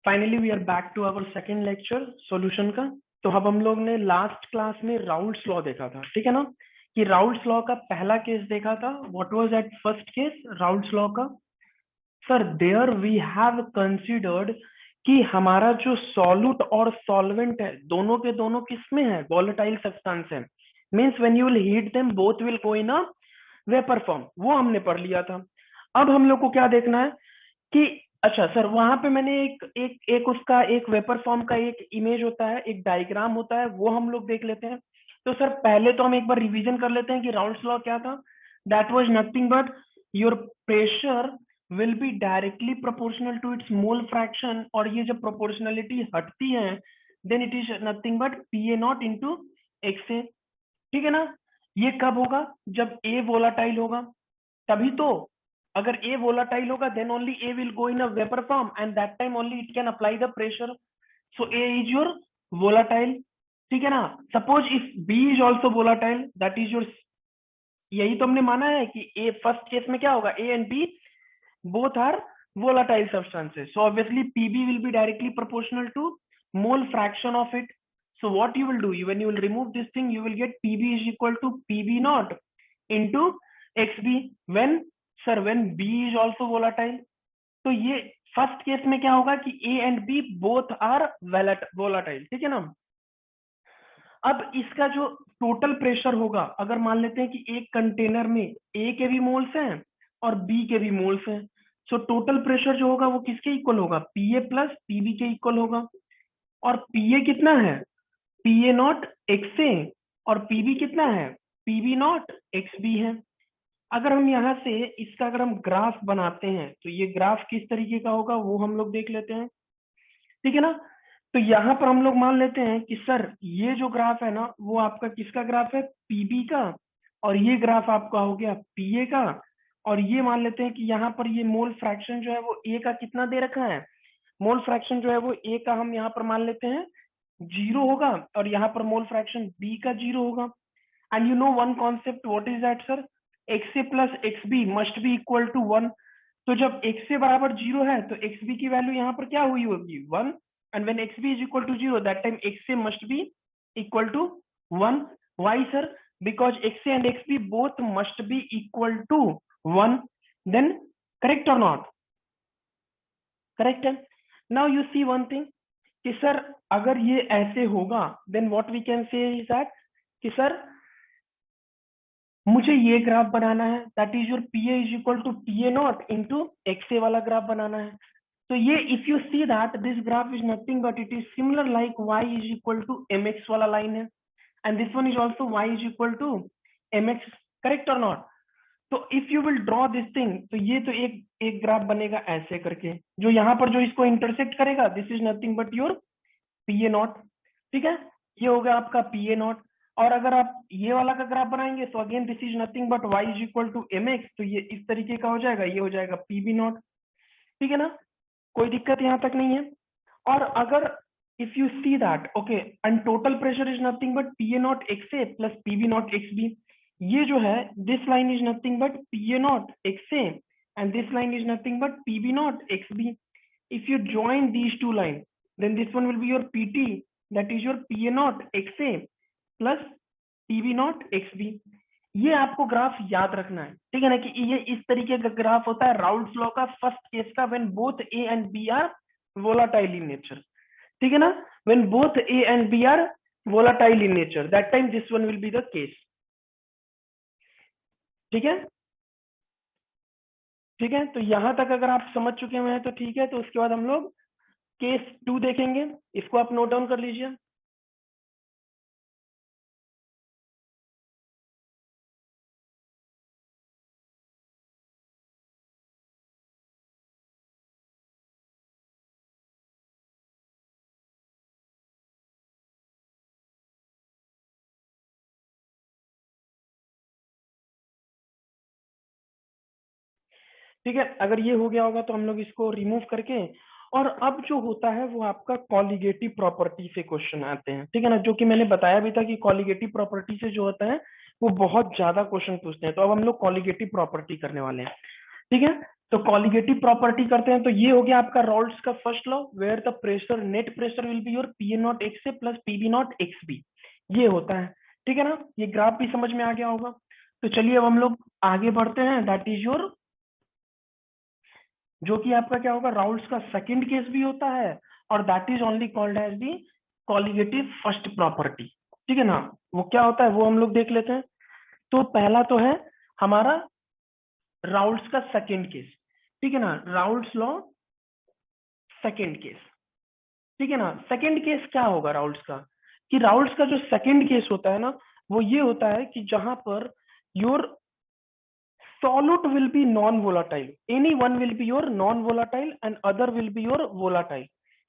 Finally we are back to our second lecture solution का। तो अब हम लोग ने लास्ट क्लास में राउल्ट्स लॉ देखा था, ठीक है ना, कि राउल्ट्स लॉ का पहला केस देखा था। What was that first case Raoult's law का? Sir there we have considered कि हमारा जो सॉल्यूट और सॉल्वेंट है दोनों के दोनों किसमें है? वॉलेटाइल सब्सटेंस है। Means when you will heat them both will go in a vapour form, वो हमने पढ़ लिया था। अब हम लोग को क्या देखना है कि अच्छा सर वहां पे मैंने एक उसका एक वेपर फॉर्म का एक इमेज होता है, एक डायग्राम होता है, वो हम लोग देख लेते हैं। तो सर पहले तो हम एक बार रिवीजन कर लेते हैं कि राउल्ट्स लॉ क्या था। That was nothing but your pressure will be directly proportional to its mole fraction, और ये जब प्रोपोर्शनलिटी हटती है then it is nothing but P A not into X A, ठीक है ना। ये कब होगा? जब ए वोलाटाइल होगा तभी तो। अगर A volatile होगा then only A will go in a vapor form and that time only it can apply the pressure. So A is your volatile, ठीक है ना। Suppose if B is also volatile, that is your, यही तो हमने माना है कि A first case में क्या होगा, A and B both are volatile substances. So obviously PB will be directly proportional to mole fraction of it. So what you will do, when you will remove this thing, you will get PB is equal to PB naught into XB when sir when B is also volatile. तो ये first case में क्या होगा कि A and B both are volatile, ठीक है ना। अब इसका जो टोटल प्रेशर होगा, अगर मान लेते हैं कि एक कंटेनर में ए के भी मोल्स हैं और बी के भी मोल्स हैं, सो टोटल प्रेशर जो होगा वो किसके इक्वल होगा? पी ए प्लस पीबी के इक्वल होगा। और पी ए कितना है? पी ए नॉट एक्स ए, और पीबी कितना है? पीबी नॉट एक्स बी है। अगर हम यहाँ से इसका अगर हम ग्राफ बनाते हैं तो ये ग्राफ किस तरीके का होगा वो हम लोग देख लेते हैं, ठीक है ना। तो यहाँ पर हम लोग मान लेते हैं कि सर ये जो ग्राफ है ना वो आपका किसका ग्राफ है? पीबी का। और ये ग्राफ आपका हो गया पीए का। और ये मान लेते हैं कि यहाँ पर ये मोल फ्रैक्शन जो है वो ए का कितना दे रखा है? मोल फ्रैक्शन जो है वो ए का हम यहाँ पर मान लेते हैं 0 होगा, और यहाँ पर मोल फ्रैक्शन बी का 0 होगा। And you know one concept, what is that sir? X A plus X B must be equal to 1। तो जब एक्स ए बराबर 0 है तो एक्स बी की वैल्यू यहाँ पर क्या हुई होगी? 1। And when X B is equal to 0 that time X A must be equal to 1। Why sir? Because X A and X B both must be equal to 1। Then correct और not? Correct है। Now you see one thing कि sir अगर ये ऐसे होगा then what we can say is that कि sir मुझे ये ग्राफ बनाना है, that is your P A is equal to P A not into X A वाला ग्राफ बनाना है। तो ये if you see that this graph is nothing but it is similar like Y is equal to M X वाला line है, and this one is also Y is equal to M X, correct और not? तो if you will draw this thing तो ये तो एक एक graph बनेगा ऐसे करके, जो यहाँ पर जो इसको इंटरसेक्ट करेगा this is nothing but your P A not, ठीक है। ये हो गया आपका पी ए नॉट। और अगर आप ये वाला का ग्राफ बनाएंगे तो again this is nothing but y is equal to M X, तो ये इस तरीके का हो जाएगा, ये हो जाएगा पी बी नॉट, ठीक है ना। कोई दिक्कत यहाँ तक नहीं है। और अगर if you see that okay and total pressure is nothing but P A naught X A plus P B naught X B, ये जो है this line is nothing but P A naught X A and this line is nothing but P B naught X B. If you join these two line then this one will be your pt, that is your pa naught xa plus pb naught xb। ये आपको graph याद रखना है, ठीक है ना, कि ये इस तरीके का ग्राफ होता है राउल्ट्स लॉ का फर्स्ट केस का, when both A and B are volatile in nature, ठीक है ना। When both A and B are volatile in nature that time this one will be the case, ठीक है। ठीक है, तो यहां तक अगर आप समझ चुके हुए हैं तो ठीक है। तो उसके बाद हम लोग केस 2 देखेंगे, इसको आप नोट डाउन कर लीजिए। ठीक है, अगर ये हो गया होगा तो हम लोग इसको रिमूव करके, और अब जो होता है वो आपका कॉलिगेटिव प्रॉपर्टी से क्वेश्चन आते हैं, ठीक है ना, जो कि मैंने बताया भी था कि कॉलिगेटिव प्रॉपर्टी से जो होता है वो बहुत ज्यादा क्वेश्चन पूछते हैं। तो अब हम लोग कॉलिगेटिव प्रॉपर्टी करने वाले हैं। ठीक है। तो कॉलिगेटिव प्रॉपर्टी करते हैं, तो ये हो गया आपका राउल्ट्स का first law, where the pressure net pressure will be your P A naught X A plus P B naught X B, ये होता है। ठीक है ना, ये ग्राफ भी समझ में आ गया होगा। तो चलिए अब हम लोग आगे बढ़ते हैं, दैट इज योर, जो कि आपका क्या होगा, राउल्ट्स का सेकंड केस भी होता है, और that is only called as the colligative first property. ठीक है ना, वो क्या होता है वो हम लोग देख लेते हैं। तो पहला तो है हमारा राउल्ट्स का सेकंड केस। ठीक है ना, राउल्ट्स लॉ सेकंड केस। ठीक है ना, सेकंड केस क्या होगा राउल्ट्स का, कि राउल्ट्स का जो सेकंड केस होता है ना, वो ये होता है कि जहां per your solute will be non-volatile, any one will be your non-volatile and other will be your volatile.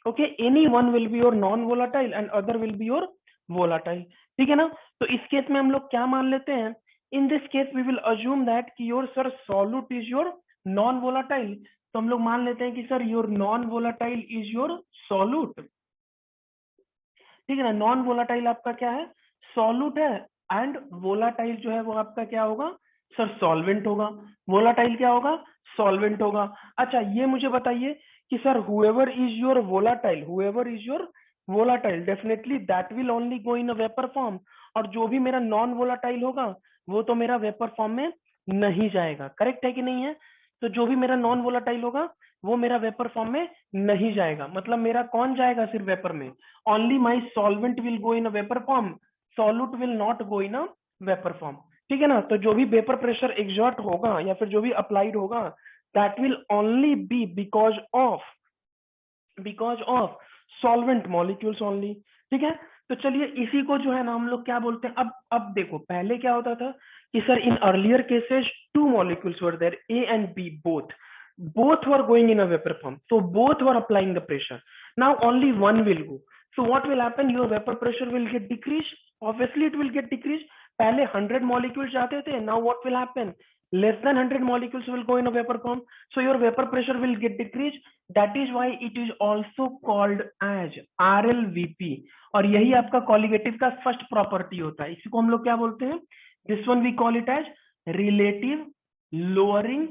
Okay, any one will be your non-volatile and other will be your volatile. ठीक है ना, तो इस case में हम लोग क्या मान लेते हैं, in this case we will assume that कि your sir solute is your non-volatile, तो हम लोग मान लेते हैं कि sir your non-volatile is your solute। ठीक है ना, नॉन वोलाटाइल आपका क्या है, सॉल्यूट है, एंड वोलाटाइल जो है वो आपका क्या होगा सर, सॉल्वेंट होगा। वोलाटाइल क्या होगा, सॉल्वेंट होगा। अच्छा ये मुझे बताइए कि sir whoever is your volatile, whoever is your volatile, definitely that will only go in a vapour form, और जो भी मेरा नॉन वोलाटाइल होगा वो तो मेरा वेपर फॉर्म में नहीं जाएगा। करेक्ट है कि नहीं है, तो जो भी मेरा नॉन वोलाटाइल होगा वो मेरा वेपर फॉर्म में नहीं जाएगा, मतलब मेरा कौन जाएगा सिर्फ वेपर में, only my solvent will go in a vapor form, solute will not go in a vapor form। ठीक है ना, तो जो भी वेपर प्रेशर एग्जर्ट होगा या फिर जो भी अप्लाइड होगा, that will only be because of solvent molecules only. ठीक है, तो चलिए इसी को जो है ना हम लोग क्या बोलते हैं, अब देखो पहले क्या होता था कि sir in earlier cases two molecules were there, A and B both were going in a vapor form, so both were applying the pressure, now only one will go, so what will happen, your vapor pressure will get decreased, obviously it will get decreased। पहले 100 molecules जाते थे, now what will happen, less than 100 molecules will go in a vapor form, so your vapor pressure will get decreased, that is why it is also called as RLVP। और यही आपका colligative का first property होता है, इसी को हम लोग क्या बोलते हैं, this one we call it as relative lowering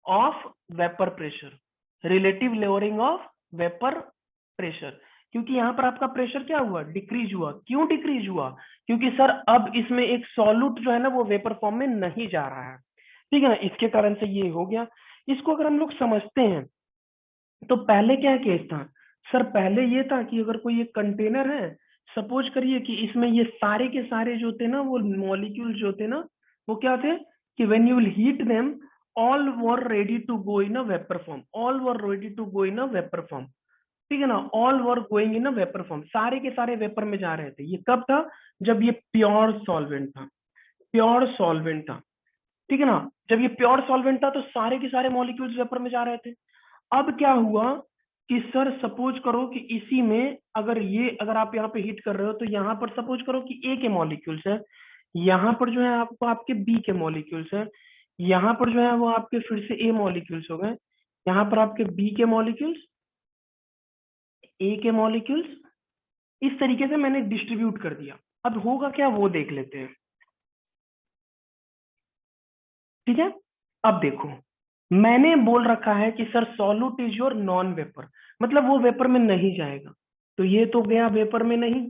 of vapour pressure, relative lowering of vapour pressure. क्योंकि यहां पर आपका प्रेशर क्या हुआ, डिक्रीज हुआ। क्यों डिक्रीज हुआ, क्योंकि सर अब इसमें एक सॉल्यूट जो है ना वो वेपर फॉर्म में नहीं जा रहा है। ठीक है ना, इसके कारण से ये हो गया। इसको अगर हम लोग समझते हैं तो पहले क्या केस था सर, पहले ये था कि अगर कोई एक कंटेनर है, सपोज करिए कि इसमें ये सारे के सारे जो थे ना वो मॉलिक्यूल जो थे ना वो क्या थे कि when you will heat them all were ready to go in a vapour form, all were ready to go in a vapour form. ठीक है ना, all were going in a vapour form, सारे के सारे वेपर में जा रहे थे। ये कब था, जब ये प्योर सॉल्वेंट था, प्योर सॉल्वेंट था। ठीक है ना, जब ये प्योर सॉल्वेंट था तो सारे के सारे मॉलिक्यूल्स वेपर में जा रहे थे। अब क्या हुआ कि सर सपोज करो कि इसी में अगर ये अगर आप यहाँ पे हीट कर रहे हो, तो यहाँ पर सपोज करो कि ए के मॉलिक्यूल्स है, यहाँ पर जो है आपको आपके बी के मॉलिक्यूल्स है, यहाँ पर जो है वो आपके फिर से ए मॉलिक्यूल्स हो गए, यहाँ पर आपके बी के मॉलिक्यूल्स, ए के मॉलिक्यूल्स, इस तरीके से मैंने डिस्ट्रीब्यूट कर दिया। अब होगा क्या वो देख लेते हैं। ठीक है, अब देखो मैंने बोल रखा है कि sir solute is your non vapour, मतलब वो वेपर में नहीं जाएगा, तो ये तो गया वेपर में नहीं,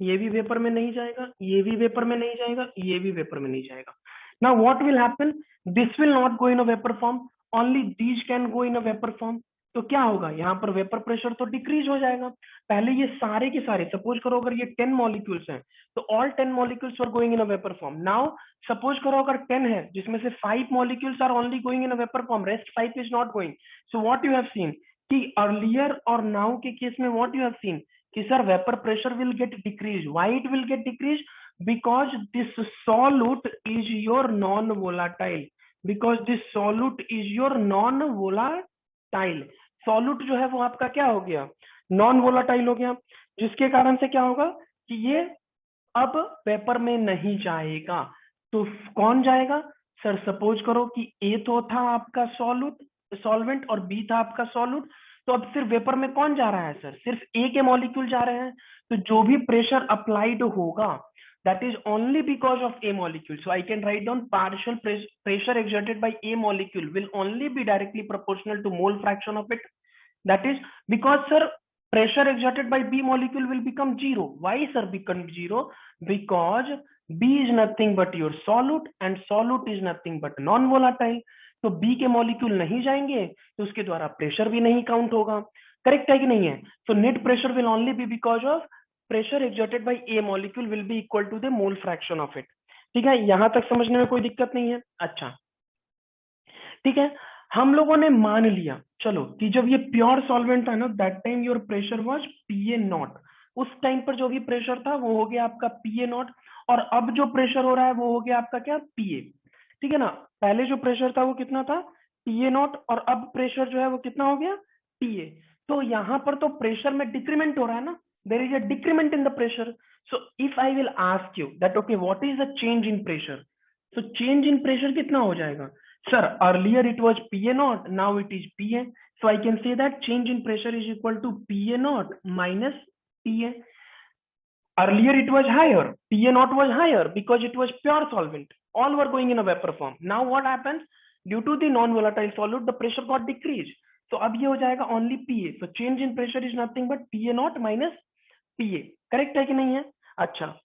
ये भी वेपर में नहीं जाएगा, ये भी वेपर में नहीं जाएगा, ये भी वेपर में नहीं जाएगा। Now what will happen, this will not go in a vapour form, only these can go in a vapour form. तो क्या होगा, यहाँ पर वेपर प्रेशर तो डिक्रीज हो जाएगा। पहले ये सारे के सारे सपोज करो अगर ये 10 मॉलिक्यूल्स हैं, तो all 10 molecules are going in a vapour form. Now suppose करो अगर 10 है जिसमें से 5 molecules are only going in a vapor form, rest 5 is not going, so what you have seen कि earlier और now के केस में what you have seen कि sir vapor pressure will get decreased, why it will get decreased, because this solute is your non volatile, because this solute is your non volatile, solute जो है वो आपका क्या हो गया, non volatile हो गया, जिसके कारण से क्या होगा कि ये अब पेपर में नहीं जाएगा। तो कौन जाएगा सर, सपोज करो कि ए तो था आपका सॉल्वेंट और बी था आपका सॉल्यूट, तो अब सिर्फ वेपर में कौन जा रहा है सर, सिर्फ ए के मॉलिक्यूल जा रहे हैं। तो जो भी प्रेशर अप्लाइड होगा that is only because of a molecule. So I can write down partial pressure exerted by a molecule will only be directly proportional to mole fraction of it. That is because, sir, pressure exerted by B molecule will become zero. Why, sir, become zero? Because B is nothing but your solute and solute is nothing but non volatile. तो B के molecule नहीं जाएंगे तो उसके द्वारा pressure भी नहीं count होगा. करेक्ट है कि नहीं है? So net pressure will only be because of pressure exerted by A molecule will be equal to the mole fraction of it. ठीक है, यहां तक समझने में कोई दिक्कत नहीं है. अच्छा, ठीक है, हम लोगों ने मान लिया चलो कि जब ये प्योर सॉल्वेंट था ना, that time your pressure was PA0. उस टाइम पर जो भी प्रेशर था वो हो गया आपका PA0, और अब जो प्रेशर हो रहा है वो हो गया आपका क्या, PA. ठीक है ना, पहले जो प्रेशर था वो कितना था, PA0, और अब प्रेशर जो है वो कितना हो गया, PA. तो यहाँ पर तो प्रेशर में डिक्रीमेंट हो रहा है ना, there is a decrement in the pressure. So if I will ask you that okay what is the change in pressure, so change in pressure कितना हो जाएगा, sir? Earlier it was PA0, now it is PA. So I can say that change in pressure is equal to PA0 minus PA. Earlier it was higher, PA0 was higher because it was pure solvent. All were going in a vapor form. Now what happens? Due to the non-volatile solute, the pressure got decreased. So अब ये हो जाएगा only PA. So change in pressure is nothing but PA0 minus PA. Correct है कि नहीं है? अच्छा,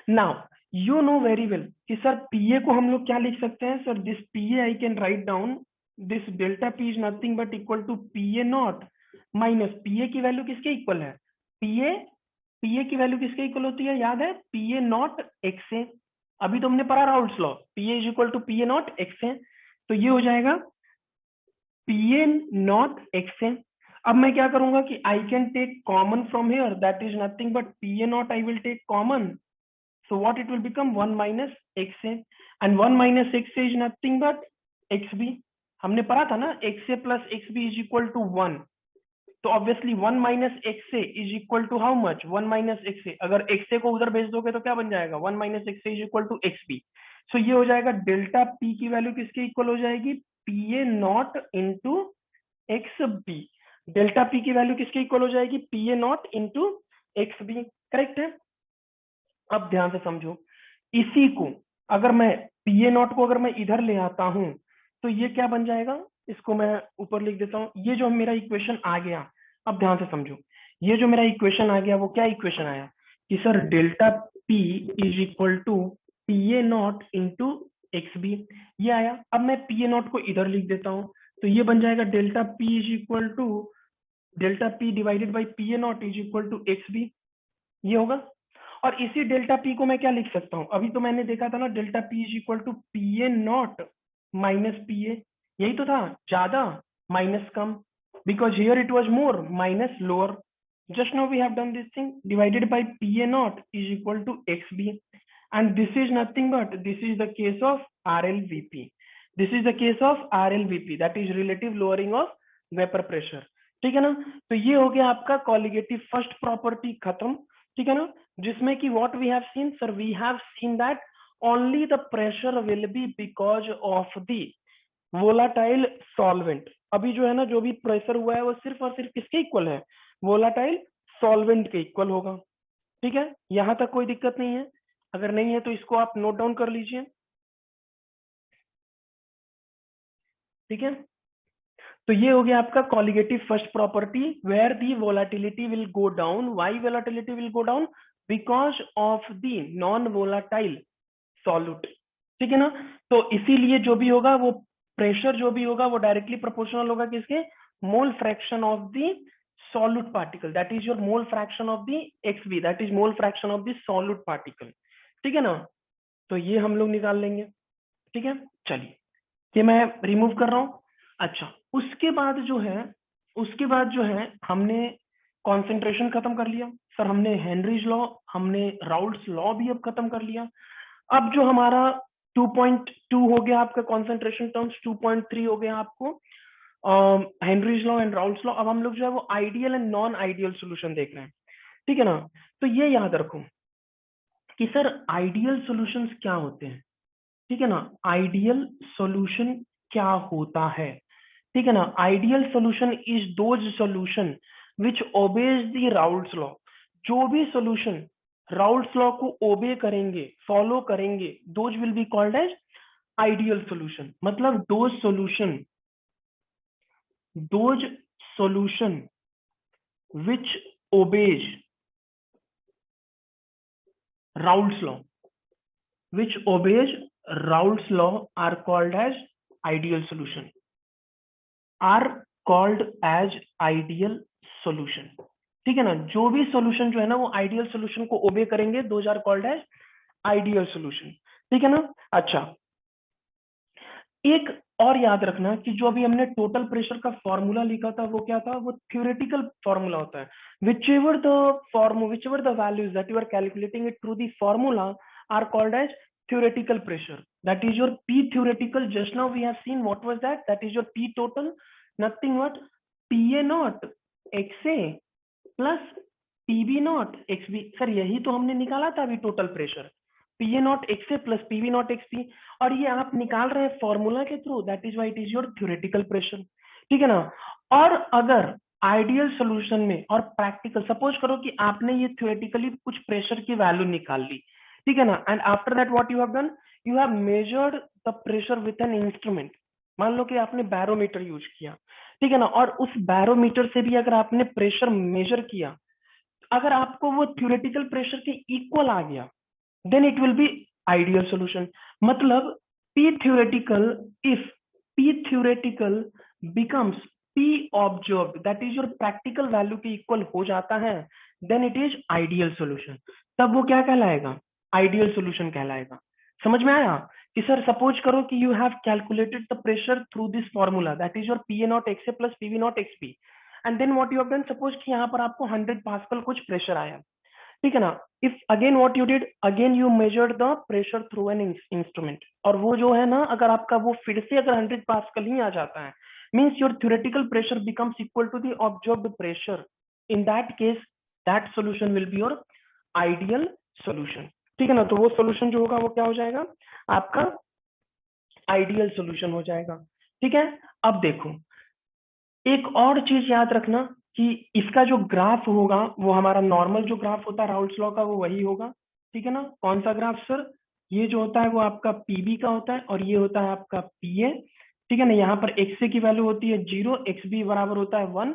now you know very well कि सर PA को हम लोग क्या लिख सकते हैं, sir this PA I can write down this delta P is nothing but equal to PA0 minus PA की वैल्यू किसके इक्वल है, PA की वैल्यू किसके इक्वल होती है, याद है, PA0 x से. अभी तो हमने पढ़ा Raoult's law, PA is equal to PA0 x से. तो ये हो जाएगा PA0 x से. अब मैं क्या करूंगा कि I can take common from here, that is nothing but PA0 I will take common. So what it will become, 1 minus XA, and 1 minus XA is nothing but XB. हमने पढ़ा था ना, XA plus XB is equal to 1. तो obviously 1 minus XA is equal to how much, 1 minus XA. अगर XA को उधर भेज दोगे तो क्या बन जाएगा, 1 minus XA is equal to XB. So ये हो जाएगा डेल्टा P की वैल्यू किसके इक्वल हो जाएगी, PA0 into XB. Delta P की वैल्यू किसके इक्वल हो जाएगी, PA0 into XB. करेक्ट है? अब ध्यान से समझो, इसी को अगर मैं PA0 को अगर मैं इधर ले आता हूं तो ये क्या बन जाएगा, इसको मैं ऊपर लिख देता हूं. ये जो मेरा इक्वेशन आ गया, अब ध्यान से समझो, ये जो मेरा इक्वेशन आ गया वो क्या इक्वेशन आया कि sir delta P is equal to PA0 into XB. ये आया. अब मैं PA0 को इधर लिख देता हूं तो ये बन जाएगा delta P is equal to delta P divided by PA0 is equal to XB. ये होगा. और इसी डेल्टा P को मैं क्या लिख सकता हूं, अभी तो मैंने देखा था ना, delta P is equal to PA0 minus PA. यही तो था, ज्यादा माइनस कम, because here it was more minus lower. Just now we have done this thing, divided by PA0 is equal to XB, and this is nothing but this is the case of RLVP. This is the case of RLVP, that is relative lowering of vapour pressure. ठीक है ना? तो ये हो गया आपका colligative first property खत्म. ठीक है ना, जिसमें कि what we have seen, sir we have seen that only the pressure will be because of the volatile solvent. अभी जो है ना, जो भी प्रेशर हुआ है वो सिर्फ और सिर्फ किसके इक्वल है, वोलाटाइल सॉल्वेंट के इक्वल होगा. ठीक है, यहां तक कोई दिक्कत नहीं है. अगर नहीं है तो इसको आप नोट डाउन कर लीजिए. ठीक है, तो ये हो गया आपका colligative first property, where the volatility will go down. Why volatility will go down, because of the non volatile solute. ठीक है ना, तो इसीलिए जो भी होगा वो प्रेशर जो भी होगा वो डायरेक्टली प्रोपोर्शनल होगा किसके, mole fraction of the solute particle, that is your mole fraction of the XB, that is mole fraction of the solute particle. ठीक है ना, तो ये हम लोग निकाल लेंगे. ठीक है, चलिए ये मैं रिमूव कर रहा हूं. अच्छा, उसके बाद जो है हमने कॉन्सेंट्रेशन खत्म कर लिया. सर हमने हेनरीज लॉ, हमने राउल्ट्स लॉ भी अब खत्म कर लिया. अब जो हमारा 2.2 हो गया आपका कॉन्सेंट्रेशन टर्म्स, 2.3 हो गया आपको Henry's law and Raoult's law. अब हम लोग जो है वो ideal and non ideal solution देख रहे हैं. ठीक है ना, तो ये याद रखो कि सर आइडियल सॉल्यूशंस क्या होते हैं. ठीक है ना, आइडियल सॉल्यूशन क्या होता है. ठीक है ना, ideal solution is those solution which obeys the Raoult's law. जो भी सॉल्यूशन राउल्स लॉ को ओबे करेंगे, फॉलो करेंगे, those will be called as ideal solution. मतलब those solution which obeys Raoult's law, are called as ideal solution, ठीक है ना। जो भी सॉल्यूशन जो है ना वो आइडियल सॉल्यूशन को ओबे करेंगे, those are called as ideal solution, ठीक है ना। अच्छा, एक और याद रखना कि जो अभी हमने टोटल प्रेशर का फॉर्मूला लिखा था वो क्या था, वो थ्योरेटिकल फॉर्मूला होता है। whichever the values that you are calculating it through the formula are called as theoretical pressure. That is your P theoretical. Just now we have seen what was that. That is your P total, nothing but PA naught XA plus PB naught XB। Sir यही तो हमने निकाला था अभी total pressure, PA not XA plus PB not XB, और ये आप निकाल रहे हैं फॉर्मूला के through, that is why it is your theoretical pressure, ठीक है ना। और अगर आइडियल सॉल्यूशन में और प्रैक्टिकल, सपोज करो कि आपने ये थ्योरेटिकली कुछ प्रेशर की वैल्यू निकाल ली, ठीक है ना, and after that what you have done, you have measured the pressure with an instrument. मान लो कि आपने बैरोमीटर यूज किया, ठीक है ना, और उस बैरोमीटर से भी अगर आपने प्रेशर मेजर किया, अगर आपको वो थ्योरेटिकल प्रेशर के इक्वल आ गया, then it will be ideal solution। मतलब P theoretical, if P theoretical becomes P observed, that is your practical value के इक्वल हो जाता है, then it is ideal solution। तब वो क्या कहलाएगा, ideal solution कहलाएगा। समझ में आया कि सर सपोज करो कि you have calculated the pressure through this formula, that is your PA naught XA plus PV naught XB, and then what you have done, suppose कि यहाँ पर आपको 100 पास्कल कुछ प्रेशर आया, ठीक है ना। If again what you did, again you measured the pressure through an instrument, और वो जो है ना, अगर आपका वो फिर से अगर 100 पास्कल ही आ जाता है, means your theoretical pressure becomes equal to the observed pressure, in that case that solution will be your ideal solution, ठीक है ना। तो वो सॉल्यूशन जो होगा वो क्या हो जाएगा, आपका आइडियल सॉल्यूशन हो जाएगा, ठीक है। अब देखो एक और चीज याद रखना कि इसका जो ग्राफ होगा वो हमारा नॉर्मल जो ग्राफ होता है राउल्ट्स लॉ का वो वही होगा, ठीक है ना। कौन सा ग्राफ सर, ये जो होता है वो आपका पीबी का होता है और ये होता है आपका पीए, ठीक है ना। यहाँ पर एक्स की वैल्यू होती है 0, एक्स बी बराबर होता है 1,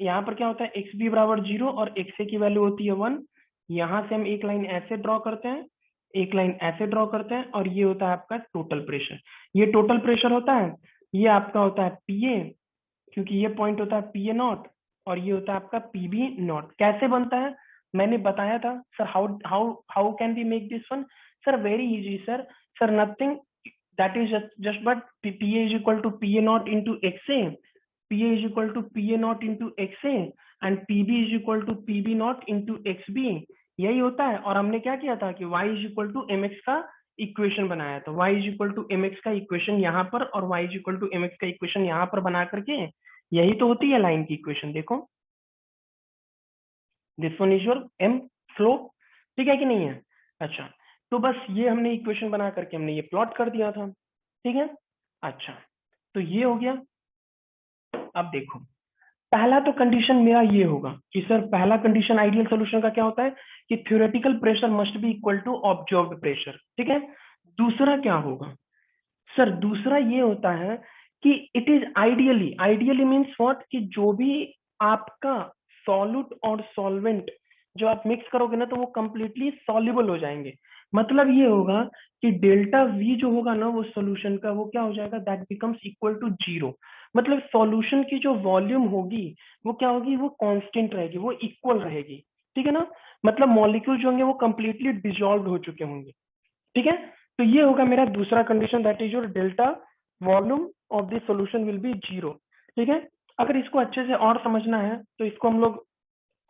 यहाँ पर क्या होता है एक्स बी बराबर 0 और एक्स की वैल्यू होती है 1। यहाँ से हम एक लाइन ऐसे ड्रॉ करते हैं, एक लाइन ऐसे ड्रॉ करते हैं, और ये होता है आपका टोटल प्रेशर। ये टोटल प्रेशर होता है, ये आपका होता है पीए, क्योंकि ये पॉइंट होता है पीए नॉट और ये होता है आपका पीबी नॉट। कैसे बनता है मैंने बताया था sir, how how how can we make this one, sir very easy sir, sir nothing, that is just but P A is equal to P A not into X A, P A is equal to P A not into X A and P B is equal to P B not into X B, यही होता है। और हमने क्या किया था कि y is equal to M X का इक्वेशन बनाया था, y is equal to M X का इक्वेशन यहाँ पर और y is equal to M X का इक्वेशन यहाँ पर बना करके, यही तो होती है लाइन की इक्वेशन। देखो this one is your M flow, ठीक है कि नहीं है। अच्छा, तो बस ये हमने इक्वेशन बना करके हमने ये प्लॉट कर दिया था, ठीक है। अच्छा, तो ये हो गया। अब देखो पहला तो कंडीशन मेरा ये होगा कि सर पहला कंडीशन आइडियल सॉल्यूशन का क्या होता है कि theoretical pressure must be equal to observed pressure, ठीक है। दूसरा क्या होगा सर, दूसरा ये होता है कि it is ideally, ideally means what, कि जो भी आपका सॉल्यूट और सॉल्वेंट जो आप मिक्स करोगे ना तो वो कंप्लीटली सॉल्युबल हो जाएंगे। मतलब ये होगा कि डेल्टा वी जो होगा ना वो सॉल्यूशन का वो क्या हो जाएगा, दैट बिकम्स इक्वल टू 0। मतलब सॉल्यूशन की जो वॉल्यूम होगी वो क्या होगी, वो कांस्टेंट रहेगी, वो इक्वल रहेगी, ठीक है ना। मतलब मॉलिक्यूल जो होंगे वो कंप्लीटली डिजॉल्व हो चुके होंगे, ठीक है। तो ये होगा मेरा दूसरा condition, that is your delta volume of the solution will B 0, ठीक है। अगर इसको अच्छे से और समझना है तो इसको हम लोग,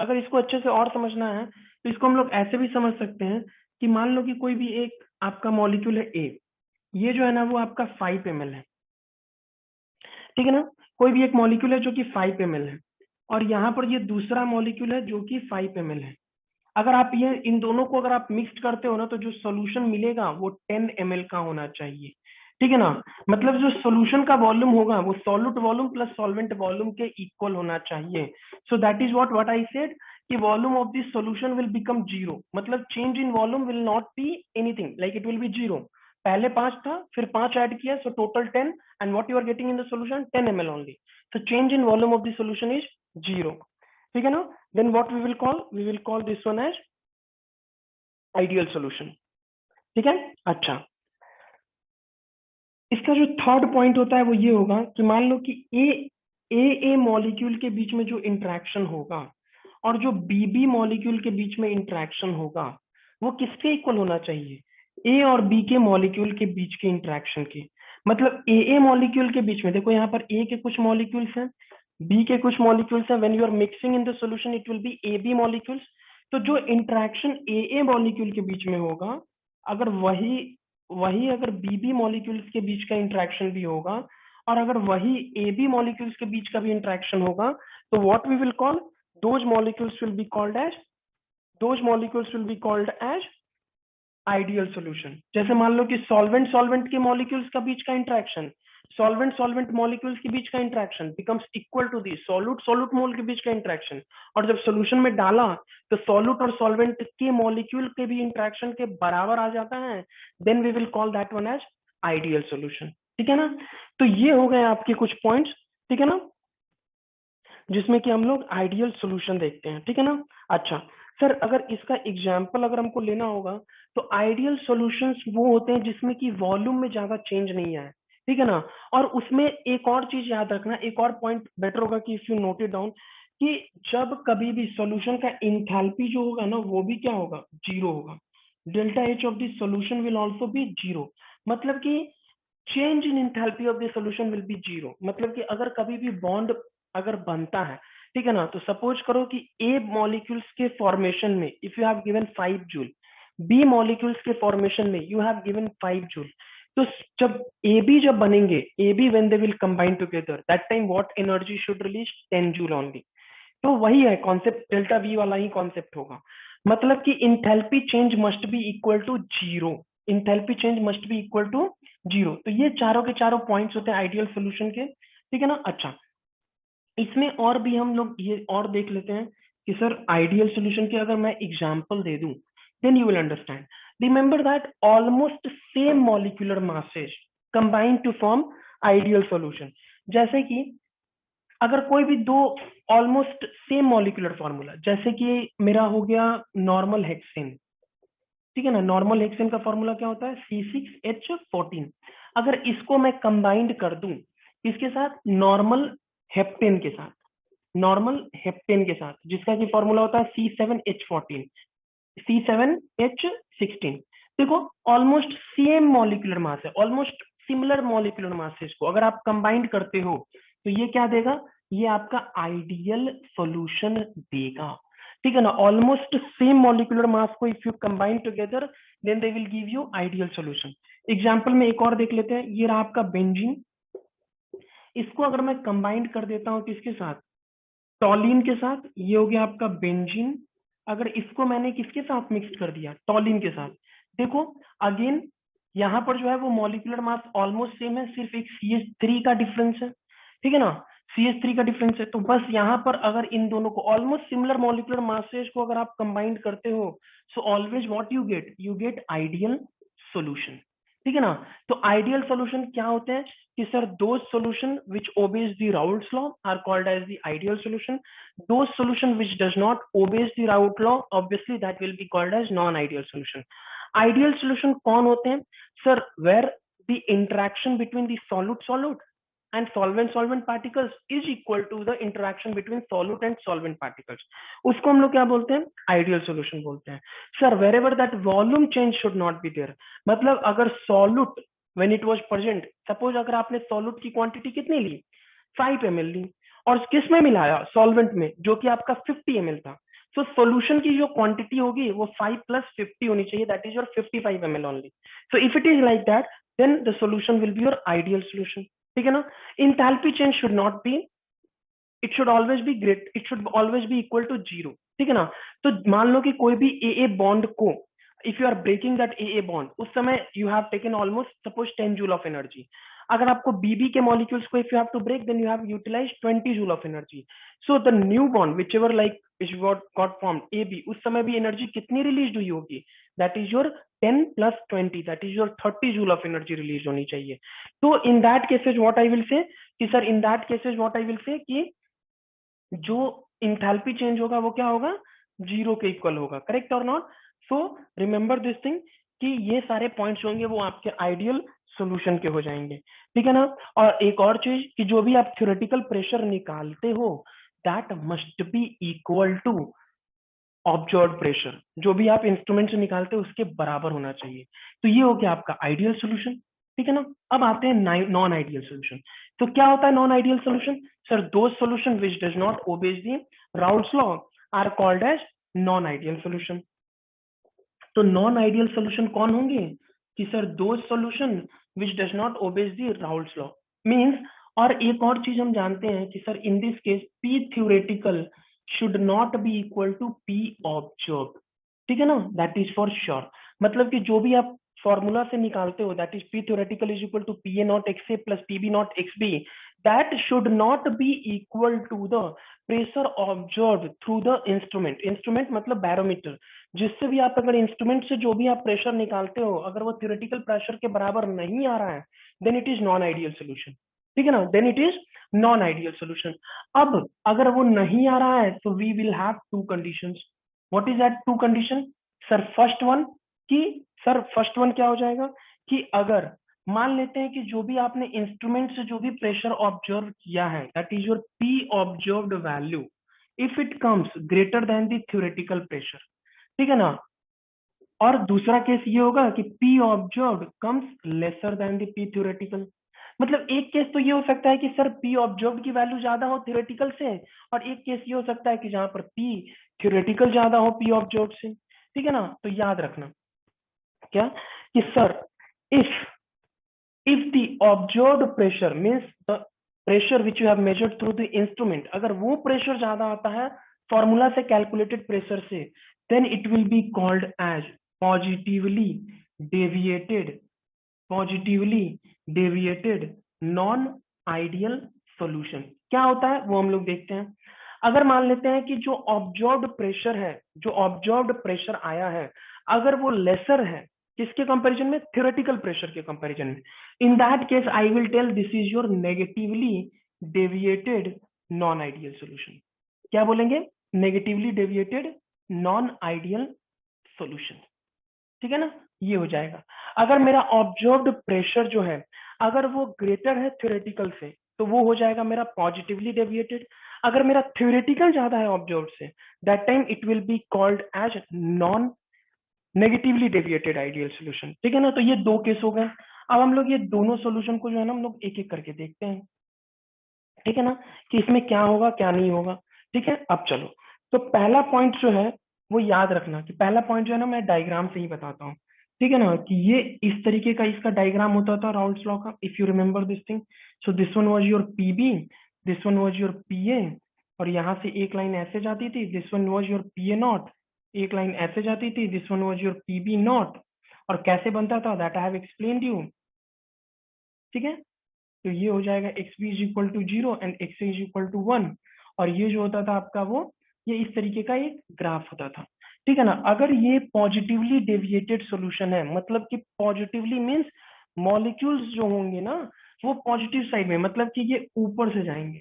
अगर इसको अच्छे से और समझना है तो इसको हम लोग ऐसे भी समझ सकते हैं कि मान लो कि कोई भी एक आपका मॉलिक्यूल है ए, ये जो है ना वो आपका 5 ml है, ठीक है ना। कोई भी एक मॉलिक्यूल है जो कि 5 ml है और यहाँ पर ये दूसरा मॉलिक्यूल है जो कि 5 ml है। अगर आप ये इन दोनों को अगर आप मिक्स करते हो ना तो जो सॉल्यूशन मिलेगा वो 10 ml का होना चाहिए, ठीक है ना। मतलब जो सॉल्यूशन का वॉल्यूम होगा वो solute volume plus solvent volume के इक्वल होना चाहिए। So that is what I said कि volume of this solution will become zero, मतलब change in volume will not be anything, like it will be zero. पहले 5 था, फिर 5 add किया, so total 10, and what you are getting in the solution 10 ml only. So change in volume of the solution is zero, ठीक है ना। Then what we will call this one as ideal solution, ठीक है। अच्छा, इसका जो third point होता है वो ये होगा कि मान लो कि ए मॉलिक्यूल के बीच में जो इंटरेक्शन होगा और जो बी मॉलिक्यूल के बीच में इंटरेक्शन होगा वो किसके इक्वल होना चाहिए, ए और बी के मॉलिक्यूल के बीच के इंटरेक्शन के। मतलब ए मॉलिक्यूल के बीच में, देखो यहाँ पर ए के कुछ मॉलिक्यूल्स हैं, बी के कुछ मॉलिक्यूल्स हैं, when you are mixing in the solution it will be A B molecules. तो जो इंटरेक्शन ए मॉलिक्यूल के बीच में होगा, अगर वही वही अगर बी मॉलिक्यूल्स के बीच का इंटरेक्शन भी होगा और अगर वही ए बी मॉलिक्यूल्स के बीच का भी इंटरेक्शन होगा, तो what we will call those molecules will be called as ideal solution. जैसे मान लो कि सॉल्वेंट के मॉलिक्यूल्स का बीच का इंटरेक्शन, सॉल्वेंट मॉलिक्यूल्स के बीच का interaction becomes equal to the solute mole के बीच का इंटरेक्शन, और जब सॉल्यूशन में डाला तो सोल्यूट और सॉल्वेंट के मॉलिक्यूल के भी इंटरेक्शन के बराबर आ जाता है, then we will call that one as ideal solution, ठीक है ना। तो ये हो गए आपके कुछ पॉइंट्स, ठीक है ना, जिसमें कि हम लोग आइडियल सॉल्यूशन देखते हैं, ठीक है ना। अच्छा सर, अगर इसका एग्जांपल अगर हमको लेना होगा तो आइडियल सॉल्यूशंस वो होते हैं जिसमें कि वॉल्यूम में ज्यादा चेंज नहीं आए, ठीक है ना। और उसमें एक और चीज याद रखना, एक और पॉइंट बेटर होगा कि if you note it down, कि जब कभी भी सॉल्यूशन का इंथैल्पी जो होगा ना वो भी क्या होगा, जीरो होगा। Delta H of the solution will also be zero, मतलब कि change in enthalpy of the solution will be zero. मतलब कि अगर कभी भी बॉन्ड अगर बनता है, ठीक है ना, तो सपोज करो कि ए मॉलिक्यूल्स के फॉर्मेशन में if you have given 5 joule, B molecules के फॉर्मेशन में यू हैव गिवन 5 जूल, तो जब ए बी जब बनेंगे, A B when they will combine together, that time what energy should release 10 joule only. तो वही है कॉन्सेप्ट, डेल्टा वी वाला ही कॉन्सेप्ट होगा। मतलब कि enthalpy change must be equal to zero, enthalpy change must be equal to zero. तो ये चारों के चारों पॉइंट्स होते हैं आइडियल सोल्यूशन के, ठीक है ना। अच्छा, इसमें और भी हम लोग ये और देख लेते हैं कि सर आइडियल सोल्यूशन के अगर मैं एग्जांपल दे दूं, then you will understand. Remember that almost same molecular masses combine to form ideal solution. जैसे कि अगर कोई भी दो ऑलमोस्ट सेम मॉलिक्यूलर फॉर्मूला, जैसे कि मेरा हो गया नॉर्मल हेक्सेन, ठीक है ना। नॉर्मल हेक्सेन का फॉर्मूला क्या होता है, C6H14। अगर इसको मैं कंबाइंड कर दूं इसके साथ नॉर्मल हेप्टेन के साथ, जिसका कि फॉर्मूला होता है C7H14, C7H16, देखो ऑलमोस्ट सेम मॉलिक्यूलर मास है, ऑलमोस्ट सिमिलर मॉलिक्यूलर मासेस को अगर आप कंबाइंड करते हो तो ये क्या देगा, ये आपका आइडियल सॉल्यूशन देगा, ठीक है ना। ऑलमोस्ट सेम मॉलिक्यूलर मास को if you combine together then they will give you ideal solution. Example में एक और देख लेते हैं, ये रहा आपका बेंजीन, इसको अगर मैं कंबाइंड कर देता हूं किसके साथ, टॉलिन के साथ, ये हो गया आपका बेंजीन। अगर इसको मैंने किसके साथ मिक्स कर दिया, टॉलिन के साथ, देखो अगेन यहाँ पर जो है वो मॉलिक्यूलर मास ऑलमोस्ट सेम है, सिर्फ एक CH3 का डिफरेंस है, ठीक है ना। CH3 का डिफरेंस है, तो बस यहाँ पर अगर इन दोनों को ऑलमोस्ट सिमिलर मॉलिक्यूलर मासेज को अगर आप कंबाइंड करते हो, so always what you get ideal solution, ठीक है ना। तो आइडियल सॉल्यूशन क्या होते हैं कि sir those solution which obeys the Raoult's law are called as the ideal solution. Those solution which does not obeys the Raoult law, obviously that will be called as non-ideal solution. Ideal solution कौन होते हैं sir, where the interaction between the solute and solvent particles is equal to the interaction between solute and solvent particles, उसको हम लोग क्या बोलते हैं, ideal solution बोलते हैं। Sir wherever that volume change should not be there, मतलब अगर solute when it was present, suppose अगर आपने सॉल्यूट की क्वांटिटी कितनी ली, 5 ml ली, और किस में मिलाया, सॉल्वेंट में, जो कि आपका 50 ml था, तो सॉल्यूशन की जो क्वांटिटी होगी वो 5 + 50 होनी चाहिए, that is your 55 ml only. So if it is like that then the solution will be your ideal solution, ठीक है ना। Enthalpy change should not be, it should always be great, it should always be equal to zero, ठीक है ना। तो मान लो कि कोई भी ए बॉन्ड को if you are breaking that AA bond, उस समय you have taken almost suppose 10 joule of energy. अगर आपको BB के molecules को if you have to break then you have utilized 20 joule of energy. So the new bond whichever like which got formed AB, उस समय भी energy कितनी release हुई होगी? That is your 10 + 20, that is your 30 joule of energy release होनी चाहिए. तो in that cases what I will say कि sir in that cases what I will say कि जो इंथैल्पी चेंज होगा वो क्या होगा? जीरो के इक्वल होगा. करेक्ट और not? So remember this thing कि ये सारे पॉइंट्स होंगे वो आपके आइडियल सॉल्यूशन के हो जाएंगे. ठीक है ना? और एक और चीज कि जो भी आप थ्योरेटिकल प्रेशर निकालते हो that must be equal to observed pressure. जो भी आप इंस्ट्रूमेंट से निकालते हो उसके बराबर होना चाहिए. तो ये हो गया आपका आइडियल सॉल्यूशन. ठीक है ना? अब आते हैं नॉन आइडियल सॉल्यूशन. तो क्या होता है non ideal solution? Sir those solution which does not obeys the Raoult's law are called as non ideal solution. तो नॉन आइडियल सॉल्यूशन कौन होंगे? कि sir those solution which does not obeys the Raoult's law means. और एक और चीज हम जानते हैं कि sir in this case P theoretical should not be equal to P observe. ठीक है ना? That is for sure. मतलब कि जो भी आप फॉर्मूला से निकालते हो that is P theoretical is equal to P A naught X A plus P B naught X B, that should not be equal to the pressure observe through the instrument. Instrument मतलब barometer. जिससे भी आप अगर instrument से जो भी आप pressure निकालते हो अगर वो थ्योरेटिकल प्रेशर के बराबर नहीं आ रहा है then it is non ideal solution. ठीक है ना? Then it is non ideal solution. अब अगर वो नहीं आ रहा है तो we will have two conditions. What is that two condition? Sir first one कि सर फर्स्ट वन क्या हो जाएगा कि अगर मान लेते हैं कि जो भी आपने इंस्ट्रूमेंट से जो भी प्रेशर ऑब्जर्व किया है that is your P observed value if it comes greater than the theoretical pressure. ठीक है ना? और दूसरा केस ये होगा कि P observed comes lesser than the P theoretical. मतलब एक केस तो ये हो सकता है कि सर P ऑब्जर्व्ड की वैल्यू ज्यादा हो थ्योरेटिकल से, और एक केस ये हो सकता है कि जहां पर P थ्योरेटिकल ज्यादा हो P ऑब्जर्व्ड से. ठीक है ना? तो याद रखना क्या कि sir if the observed pressure means the pressure which you have measured through the instrument, अगर वो प्रेशर ज्यादा आता है फॉर्मूला से कैलकुलेटेड प्रेशर से, then it will be called as positively deviated non ideal solution. क्या होता है वो हम लोग देखते हैं. अगर मान लेते हैं कि जो ऑब्जर्व्ड प्रेशर है, जो ऑब्जर्व्ड प्रेशर आया है अगर वो लेसर है किसके कंपैरिजन में? थ्योरेटिकल प्रेशर के कंपैरिजन में. In that case I will tell this is your negatively deviated non ideal solution. क्या बोलेंगे? Negatively deviated non ideal solution. ठीक है ना? ये हो जाएगा. अगर मेरा ऑब्जर्व्ड प्रेशर जो है अगर वो ग्रेटर है थ्योरेटिकल से तो वो हो जाएगा मेरा पॉजिटिवली डेविएटेड. अगर मेरा थ्योरेटिकल ज्यादा है ऑब्जर्व्ड से that time it will be called as non negatively deviated ideal solution. ठीक है ना? तो ये दो केस हो गए. अब हम लोग ये दोनों सॉल्यूशन को जो है ना हम लोग एक एक करके देखते हैं. ठीक है ना? कि इसमें क्या होगा क्या नहीं होगा. ठीक है? अब चलो. तो पहला पॉइंट जो है वो याद रखना कि पहला पॉइंट जो है ना मैं डायग्राम से ही बताता हूँ. ठीक है ना? कि ये इस तरीके का इसका डायग्राम होता था राउल्स लॉ का. If you remember this thing. So this one was your P B, this one was your P A, और यहाँ से एक लाइन ऐसे जाती थी, this one was your P A not, एक लाइन ऐसे जाती थी, this one was your P B not. और कैसे बनता था that I have explained you. ठीक है? तो ये हो जाएगा X B is equal to 0 and x is equal to 1. और ये जो होता था आपका वो ये इस तरीके का एक ग्राफ होता था. ठीक है ना? अगर ये पॉजिटिवली डेविएटेड सॉल्यूशन है मतलब कि पॉजिटिवली मींस मॉलिक्यूल्स जो होंगे ना वो पॉजिटिव साइड में, मतलब कि ये ऊपर से जाएंगे.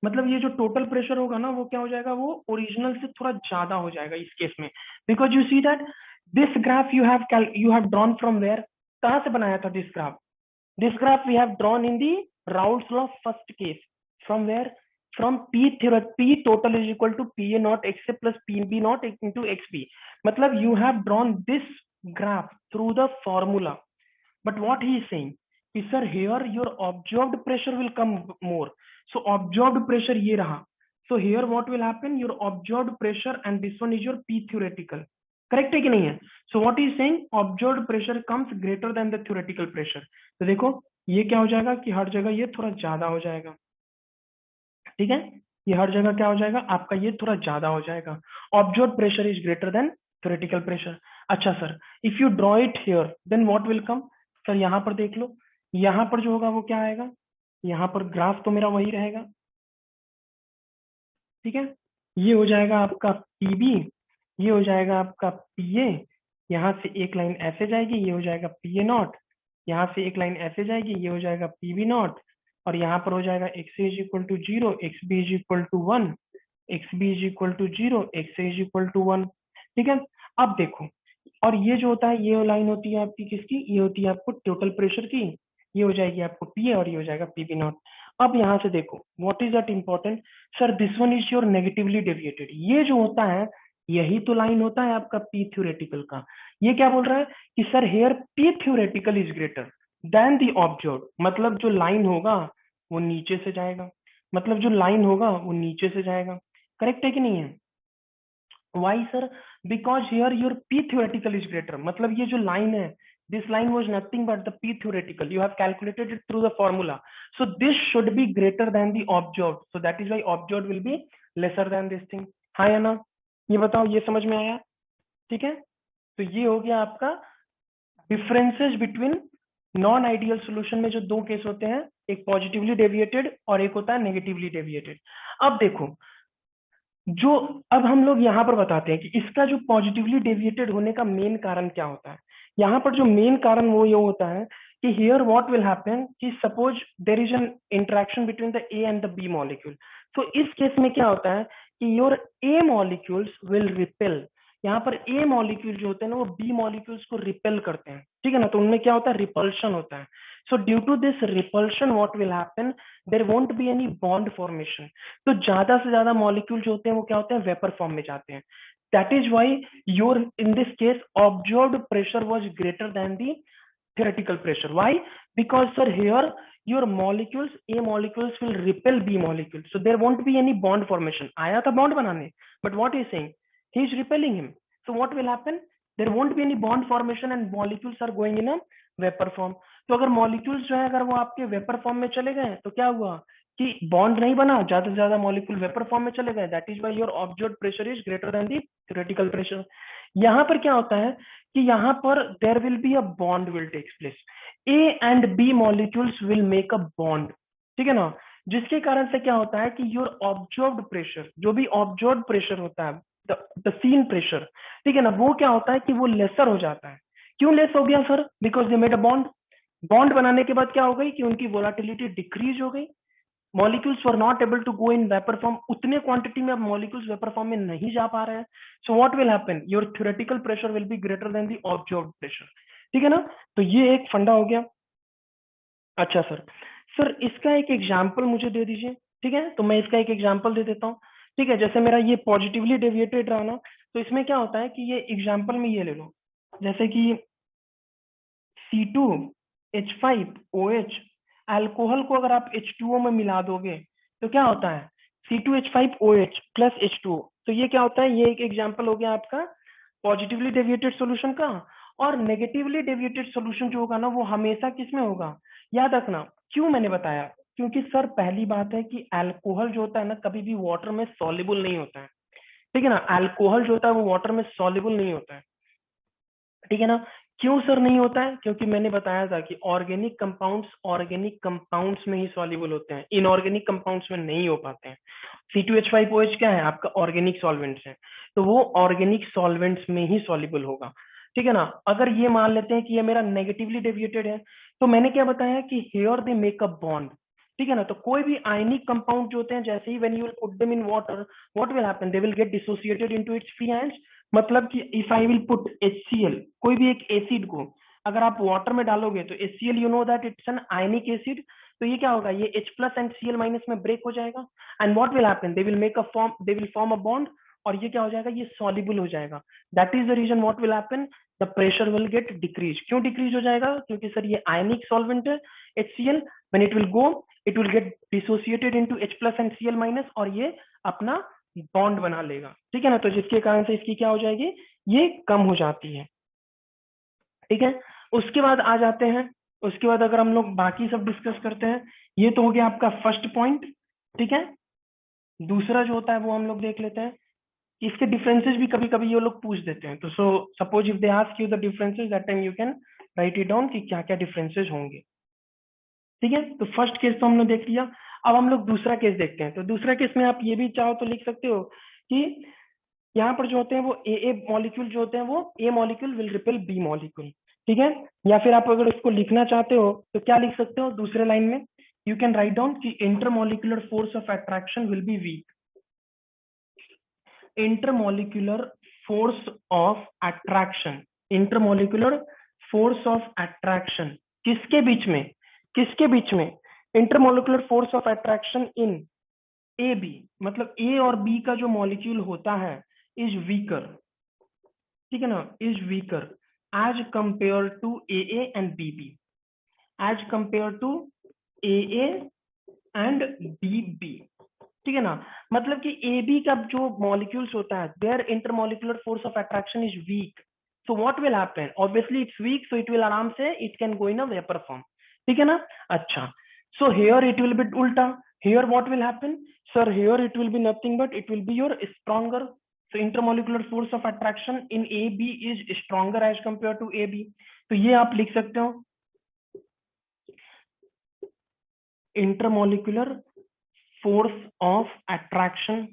मतलब ये जो टोटल प्रेशर होगा ना वो क्या हो जाएगा? वो ओरिजिनल से थोड़ा ज्यादा हो जाएगा इस केस में. Because you see that this graph you have drawn from where. कहां से बनाया था this graph? This graph we have drawn in the Raoult's law first case. From where? From P total is equal to PA naught XA plus PB naught into XB. मतलब you have drawn this graph through the formula. But what he is saying is sir here your observed pressure will come more. So observed pressure ये रहा. So here what will happen? Your observed pressure and this one is your P theoretical. Correct है कि नहीं है? सो what is saying observed pressure comes greater than the theoretical pressure. तो देखो ये क्या हो जाएगा कि हर जगह ये थोड़ा ज्यादा हो जाएगा. ठीक है? ये हर जगह क्या हो जाएगा आपका? ये थोड़ा ज्यादा हो जाएगा. Observed pressure is greater than theoretical pressure. अच्छा sir if you draw it here then what will come? Sir यहाँ पर देख लो, यहाँ पर जो होगा वो क्या आएगा? यहाँ पर ग्राफ तो मेरा वही रहेगा. ठीक है? ये हो जाएगा आपका पीबी, ये हो जाएगा आपका पीए, यहाँ से एक लाइन ऐसे जाएगी, ये हो जाएगा पीए नॉट, यहाँ से एक लाइन ऐसे जाएगी, ये हो जाएगा पीबी नॉट, और यहाँ पर हो जाएगा X is equal to 0, X B is equal to 1, X B is equal to 0, X is equal to 1। ठीक है, अब देखो, और ये जो होता है, ये लाइन होती है आपकी किसकी, ये होती है आपको टोटल प्रेशर की, ये हो जाएगी आपको पीए और ये हो जाएगा पीबी नॉट। अब यहाँ से देखो what is that important, sir this one is your negatively deviated, ये जो होता है यही तो लाइन होता है आपका पी थ्योरेटिकल का। ये क्या बोल रहा है कि sir here P theoretical is greater than the observe, मतलब जो लाइन होगा वो नीचे से जाएगा, मतलब जो लाइन होगा वो नीचे से जाएगा। करेक्ट है कि नहीं है? Why sir? Because here your P theoretical is greater. मतलब ये जो line है, this line was nothing but the P theoretical. You have calculated it through the formula. So this should be greater than the observed. So that is why observed will be lesser than this thing. हाँ या ना? ये बताओ, ये समझ में आया? ठीक है? तो ये हो गया आपका differences between non ideal solution में जो दो केस होते हैं, एक पॉजिटिवली डेविएटेड और एक होता है नेगेटिवली डेविएटेड। अब देखो, जो अब हम लोग यहाँ पर बताते हैं कि इसका जो पॉजिटिवली डेविएटेड होने का मेन कारण क्या होता है। यहाँ पर जो मेन कारण वो ये होता है कि हियर व्हाट विल हैपन कि suppose there is an interaction between the A and the B molecule. तो इस केस में क्या होता है कि your A molecules will repel, यहाँ पर ए मॉलिक्यूल जो होते हैं ना वो बी मॉलिक्यूल्स को रिपेल करते हैं, ठीक है ना, तो उनमें क्या होता है, रिपल्शन होता है। So due to this repulsion what will happen, there won't be any bond formation. तो ज्यादा से ज्यादा मॉलिक्यूल जो होते हैं वो क्या होते हैं, वेपर फॉर्म में जाते हैं। That is why your in this case observed pressure was greater than the theoretical pressure. Why? Because sir here your molecules, A molecules will repel B molecules, so there won't be any bond formation. आया था bond बनाने, but what he is saying, he is repelling him. So what will happen? There won't be any bond formation and molecules are going in a vapor form. तो अगर molecules जो है अगर वो आपके vapor form में चले गए तो क्या हुआ कि बॉन्ड नहीं बना, ज्यादा से ज्यादा मॉलिक्यूल वेपर फॉर्म में चले गए। That is why your observed pressure is greater than the theoretical pressure. यहाँ पर क्या होता है कि यहाँ पर there will be a bond will takes place, A and B molecules will make a bond, ठीक है ना, जिसके कारण से क्या होता है कि योर ऑब्जर्व्ड प्रेशर, जो भी ऑब्जर्व्ड प्रेशर होता है, द सीन प्रेशर, ठीक है ना, वो क्या होता है कि वो लेसर हो जाता है। क्यों लेस हो गया sir? Because they made a bond. Bond बनाने के बाद क्या हो गई कि उनकी वोलाटिलिटी डिक्रीज हो गई, molecules were not able to go in vapour form, उतने क्वांटिटी में अब मॉलिक्यूल्स वेपर फॉर्म में नहीं जा पा रहे हैं। सो what will happen, your theoretical pressure will B greater than the observed pressure, ठीक है ना। तो ये एक फंडा हो गया। अच्छा सर, सर इसका एक एग्जाम्पल मुझे दे दीजिए, ठीक है, तो मैं इसका एक एग्जाम्पल दे देता हूँ। ठीक है, जैसे मेरा ये पॉजिटिवली डेविएटेड रहा ना, तो इसमें क्या होता है कि ये एग्जाम्पल में ये ले लो, जैसे कि C2H5OH, अल्कोहल को अगर आप H2O में मिला दोगे तो क्या होता है, C2H5OH प्लस H2O। तो ये क्या होता है, ये एक एग्जांपल हो गया आपका पॉजिटिवली डेविएटेड सॉल्यूशन का। और नेगेटिवली डेविएटेड सॉल्यूशन जो होगा ना वो हमेशा किसमें होगा, याद रखना। क्यों मैंने बताया, क्योंकि सर पहली बात है कि अल्कोहल जो होता है ना कभी भी वाटर में सॉल्युबल नहीं होता है, ठीक है ना, अल्कोहल जो होता है वो वाटर में सॉल्युबल नहीं होता है, ठीक है ना। क्यों सर नहीं होता है, क्योंकि मैंने बताया था कि ऑर्गेनिक कंपाउंड्स में ही सॉल्युबल होते हैं, इनऑर्गेनिक कंपाउंड्स में नहीं हो पाते हैं। C2H5OH क्या है, आपका ऑर्गेनिक सॉल्वेंट्स है, तो वो ऑर्गेनिक सॉल्वेंट्स में ही सॉल्युबल होगा, ठीक है ना। अगर ये मान लेते हैं कि ये मेरा नेगेटिवली डेविएटेड है, तो मैंने क्या बताया कि here they make a bond, ठीक है ना। तो कोई भी आयनिक कंपाउंड जो होते हैं, जैसे ही when you will put them in water, what will happen, they will get dissociated into its free ions. मतलब कि if I will put HCl, कोई भी एक एसिड को अगर आप वाटर में डालोगे तो HCl you know that it's an ionic acid, तो ये क्या होगा, ये H plus and Cl minus में ब्रेक हो जाएगा, and what will happen, they will form a bond, और ये क्या हो जाएगा, ये सॉल्युबल हो जाएगा। That is the reason what will happen, the pressure will get decrease. क्यों डिक्रीज हो जाएगा, क्योंकि सर ये आयनिक सॉल्वेंट है HCl, when it will go it will get dissociated into H plus and Cl minus, और ये अपना bond बना लेगा, ठीक है ना। तो जिसके कारण से इसकी क्या हो जाएगी, ये कम हो जाती है, ठीक है। उसके बाद आ जाते हैं, उसके बाद अगर हम लोग बाकी सब डिस्कस करते हैं, ये तो हो गया आपका फर्स्ट पॉइंट, ठीक है। दूसरा जो होता है वो हम लोग देख लेते हैं, इसके डिफरेंसेस भी कभी कभी ये लोग पूछ देते हैं। तो so suppose if they ask you the differences, that time you can right it down कि क्या क्या डिफरेंसेस होंगे, ठीक है। तो फर्स्ट केस तो हमने देख लिया। अब हम लोग दूसरा केस देखते हैं। तो दूसरा केस में आप ये भी चाहो तो लिख सकते हो कि यहाँ पर जो होते हैं वो ए मॉलिक्यूल जो होते हैं वो A molecule will repel B molecule, ठीक है। या फिर आप अगर उसको लिखना चाहते हो तो क्या लिख सकते हो दूसरे लाइन में, यू कैन राइट डाउन कि intermolecular force of attraction will be weak. Intermolecular force of attraction, intermolecular force of attraction किसके बीच में, किसके बीच में, intermolecular force of attraction in A B, मतलब ए और बी का जो मॉलिक्यूल होता है इज वीकर, ठीक है ना, is weaker as compare to A and B B, as compare to A and B B, ठीक है ना। मतलब कि ए बी का जो मॉलिक्यूल्स होता है their intermolecular force of attraction is weak, so what will happen, obviously it's weak, so it will आराम से it can go in a vapor form, ठीक है ना। अच्छा, so here it will be ulta, here what will happen sir, here it will be nothing but it will be your stronger, so intermolecular force of attraction in AB is stronger as compared to AB, तो ये आप लिख सकते हो intermolecular force of attraction,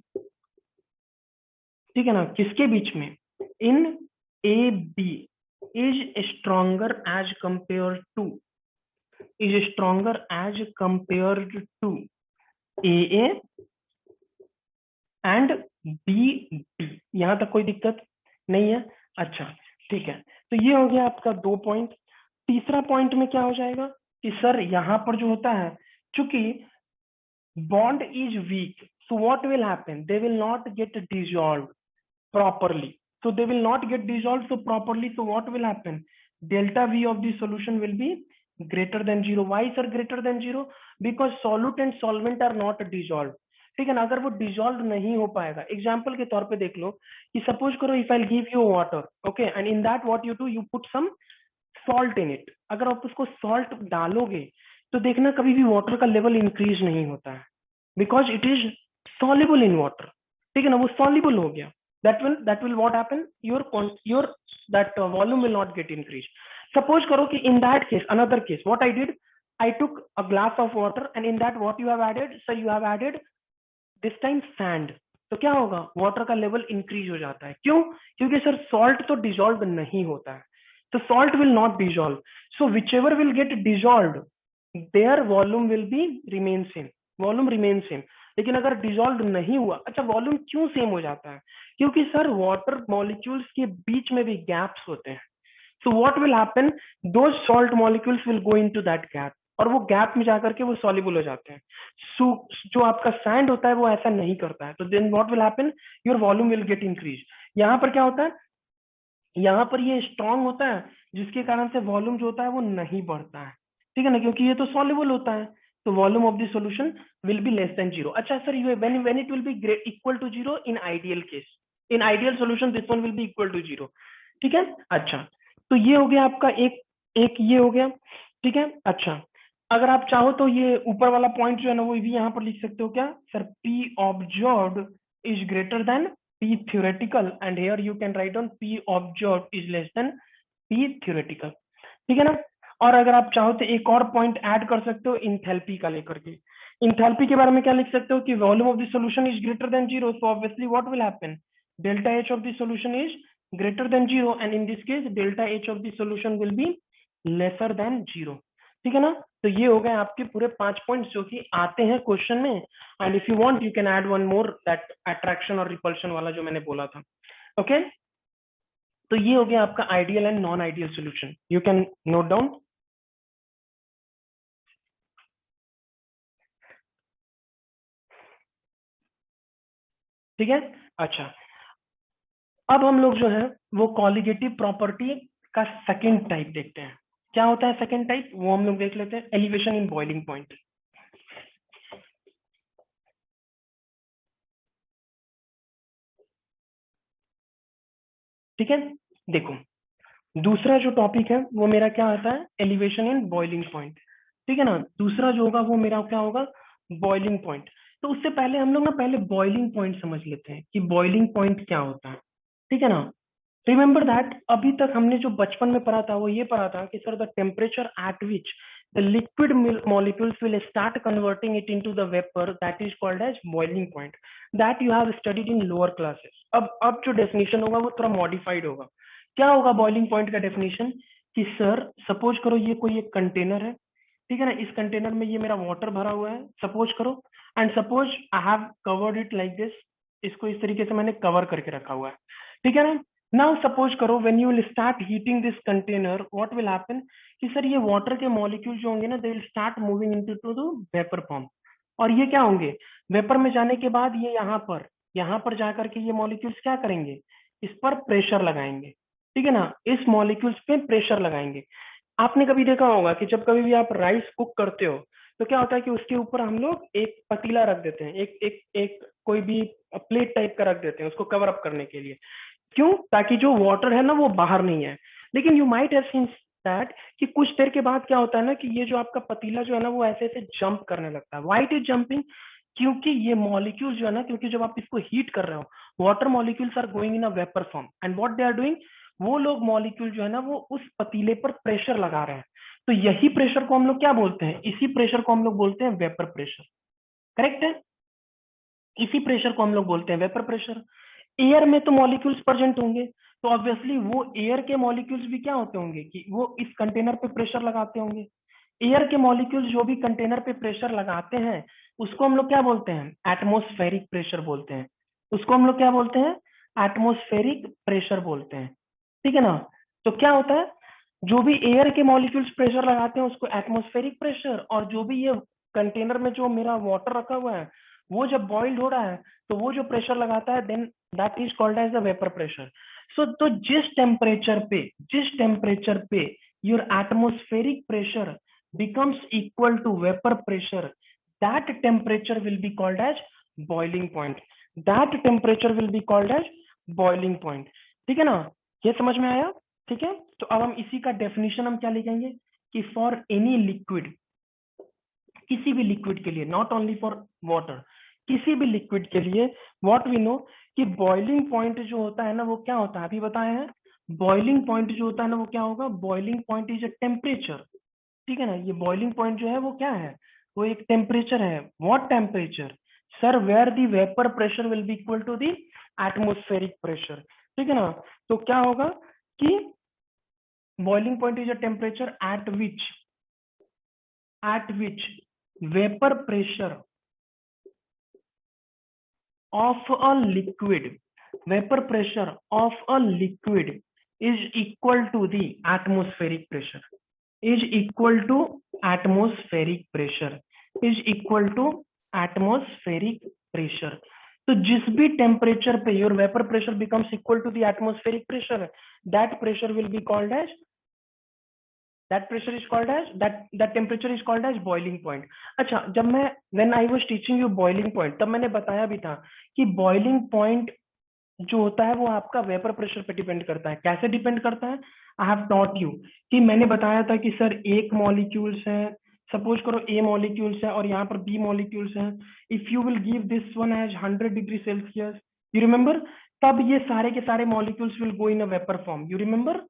ठीक है ना, किसके बीच में, in AB is stronger as compared to, is stronger as compared to AA and BB, यहां तक कोई दिक्कत नहीं है। अच्छा ठीक है, तो ये हो गया आपका 2 पॉइंट। तीसरा पॉइंट में क्या हो जाएगा कि सर यहां पर जो होता है चूंकि bond is weak, so what will happen, they will not get dissolved properly, so they will not get dissolved so properly, so what will happen, delta V of the solution will be greater than 0, why sir greater than 0, because solute and solvent are not dissolved, ठीक है ना। अगर वो dissolve नहीं हो पाएगा, example के तौर पे देख लो कि सपोज करो if I give you water, okay, and in that what you do, you put some salt in it, अगर आप उसको सॉल्ट डालोगे तो देखना कभी भी वाटर का लेवल इंक्रीज नहीं होता है, because it is soluble in water, ठीक है ना, वो सॉल्युबल हो गया, that will what happen, your that volume will not get increased. Suppose करो कि in that case, another case, what I did, I took a glass of water and in that what you have added, so you have added this time sand, तो क्या होगा, water का level increase हो जाता है, क्यों, क्योंकि sir salt तो डिजोल्व नहीं होता है, तो salt will not dissolve, so which ever will get dissolve there volume will be remain same, volume remain same. लेकिन अगर डिजोल्व नहीं हुआ, अच्छा वॉल्यूम क्यों सेम हो जाता है, क्योंकि सर वाटर मॉलिक्यूल्स के बीच में भी गैप्स होते हैं, सो what will happen, those salt molecules will go into that gap, और वो गैप में जाकर के वो सॉल्युबल हो जाते हैं। सो जो आपका सैंड होता है वो ऐसा नहीं करता है, तो then what will happen, your volume will get increase. यहाँ पर क्या होता है, यहाँ पर ये स्ट्रांग होता है जिसके कारण से वॉल्यूम जो होता है वो नहीं बढ़ता है, ठीक है ना, क्योंकि ये तो सॉल्युबल होता है, तो volume of the solution will be less than 0। अच्छा सर ये when it will be equal to 0 in ideal case, in ideal solution this one will be equal to 0, ठीक है। अच्छा तो ये हो गया आपका एक ये हो गया, ठीक है। अच्छा अगर आप चाहो तो ये ऊपर वाला पॉइंट जो है ना वो भी यहाँ पर लिख सकते हो, क्या sir, P observed is greater than P theoretical and here you can write down P observed is less than P theoretical, ठीक है ना। और अगर आप चाहो तो एक और पॉइंट ऐड कर सकते हो इंथैल्पी का लेकर के, इंथैल्पी के बारे में क्या लिख सकते हो कि volume of the solution is greater then 0, so obviously what will happen, delta H of the solution is greater than 0 and in this case delta H of the solution will be lesser than 0, ठीक है ना। तो ये हो गए आपके पूरे 5 points जो कि आते हैं क्वेश्चन में, and if you want you can add one more, that attraction और रिपल्शन वाला जो मैंने बोला था, ओके। तो ये हो गया आपका ideal and non ideal solution, you can note down, ठीक है। अच्छा अब हम लोग जो है वो कॉलिगेटिव प्रॉपर्टी का सेकंड टाइप देखते हैं, क्या होता है सेकंड टाइप, वो हम लोग देख लेते हैं, एलिवेशन इन बॉइलिंग पॉइंट, ठीक है। देखो दूसरा जो टॉपिक है वो मेरा क्या आता है, एलिवेशन इन बॉइलिंग पॉइंट, ठीक है ना। दूसरा जो होगा वो मेरा क्या होगा, बॉइलिंग पॉइंट। तो उससे पहले हम लोग ना पहले बॉइलिंग पॉइंट समझ लेते हैं कि बॉइलिंग पॉइंट क्या होता है, ठीक है ना। रिमेंबर दैट अभी तक हमने जो बचपन में पढ़ा था वो ये पढ़ा था कि sir the temperature at which the liquid molecules will start converting it into the vapor that is called as boiling point that you have studied in lower classes. अब जो definition होगा वो थोड़ा modified होगा. क्या होगा boiling point का definition? कि सर सपोज करो ये कोई एक कंटेनर है, ठीक है ना, इस कंटेनर में ये मेरा वाटर भरा हुआ है सपोज करो, and suppose I have covered it like this, इसको इस तरीके से मैंने कवर करके रखा हुआ है, ठीक है ना. नाउ सपोज करो when you will start heating this container what will happen कि सर ये वाटर के मॉलिक्यूल जो होंगे ना they will start moving into two the vapour form, और ये क्या होंगे वेपर में जाने के बाद ये यहाँ पर जाकर के ये मॉलिक्यूल्स क्या करेंगे, इस पर प्रेशर लगाएंगे, ठीक है ना, इस मॉलिक्यूल्स पे प्रेशर लगाएंगे. आपने कभी देखा होगा कि जब कभी भी आप राइस कुक करते हो तो क्या होता है कि उसके ऊपर हम लोग एक पतीला रख देते हैं, एक कोई भी प्लेट टाइप का रख देते हैं उसको कवर अप करने के लिए. क्यों? ताकि जो वाटर है ना वो बाहर नहीं है. लेकिन you might have seen that कि कुछ देर के बाद क्या होता है ना कि ये जो आपका पतीला जो है ना वो ऐसे ऐसे जंप करने लगता है. Why it is jumping? क्योंकि ये मॉलिक्यूल्स जो है ना, क्योंकि जब आप इसको हीट कर रहे हो water molecules are going in a vapour form and what they are doing, वो लोग मॉलिक्यूल जो है ना वो उस पतीले पर प्रेशर लगा रहे हैं. तो यही प्रेशर को हम लोग क्या बोलते हैं, इसी प्रेशर को हम लोग बोलते हैं वेपर प्रेशर. करेक्ट है? इसी प्रेशर को हम लोग बोलते हैं वेपर प्रेशर. एयर में तो मॉलिक्यूल्स प्रेजेंट होंगे तो ऑब्वियसली वो एयर के मॉलिक्यूल्स भी क्या होते होंगे कि वो इस कंटेनर पे प्रेशर लगाते होंगे. एयर के मॉलिक्यूल्स जो भी कंटेनर पे प्रेशर लगाते हैं उसको हम लोग क्या बोलते हैं, एटमॉस्फेरिक प्रेशर बोलते हैं. उसको हम लोग क्या बोलते हैं, एटमॉस्फेरिक प्रेशर बोलते हैं, ठीक है ना. तो क्या होता है, जो भी एयर के मॉलिक्यूल्स प्रेशर लगाते हैं उसको एटमॉस्फेरिक प्रेशर, और जो भी ये कंटेनर में जो मेरा वाटर रखा हुआ है वो जब बॉइल्ड हो रहा है तो वो जो प्रेशर लगाता है then that is called as the vapour pressure. So तो जिस टेम्परेचर पे your atmospheric pressure becomes equal to vapor pressure, that temperature will be called as boiling point. That temperature will be called as boiling point. ठीक है ना, ये समझ में आया? ठीक है, तो अब हम इसी का डेफिनेशन हम क्या लिखेंगे कि फॉर एनी लिक्विड, किसी भी लिक्विड के लिए, नॉट ओनली फॉर वाटर, किसी भी लिक्विड के लिए व्हाट वी नो कि बॉइलिंग पॉइंट जो होता है ना वो क्या होता है, अभी बताया है. बॉइलिंग पॉइंट जो होता है ना वो क्या होगा, boiling point is a temperature, ठीक है ना. ये बॉइलिंग पॉइंट जो है वो क्या है, वो एक टेम्परेचर है. What temperature? Sir where the vapour pressure will be equal to the atmospheric pressure, ठीक है ना. तो क्या होगा कि boiling point is a temperature at which vapour pressure of a liquid, vapor pressure of a liquid is equal to the atmospheric pressure, is equal to atmospheric pressure, is equal to atmospheric pressure. तो जिस भी temperature पे your vapor pressure becomes equal to the atmospheric pressure, that pressure will be called as, that pressure is called as, that temperature is called as boiling point. अच्छा, जब मैं when I was teaching you boiling point तब मैंने बताया भी था कि boiling point जो होता है वो आपका वेपर प्रेशर पे डिपेंड करता है. कैसे डिपेंड करता है? आई हैव टॉट यू कि मैंने बताया था कि सर एक मॉलिक्यूल्स है, सपोज करो ए मॉलिक्यूल्स है और यहाँ पर बी मॉलिक्यूल्स है. If you will give this one as 100 degree Celsius, you remember, तब ये सारे के सारे molecules will go in a vapour form, you remember.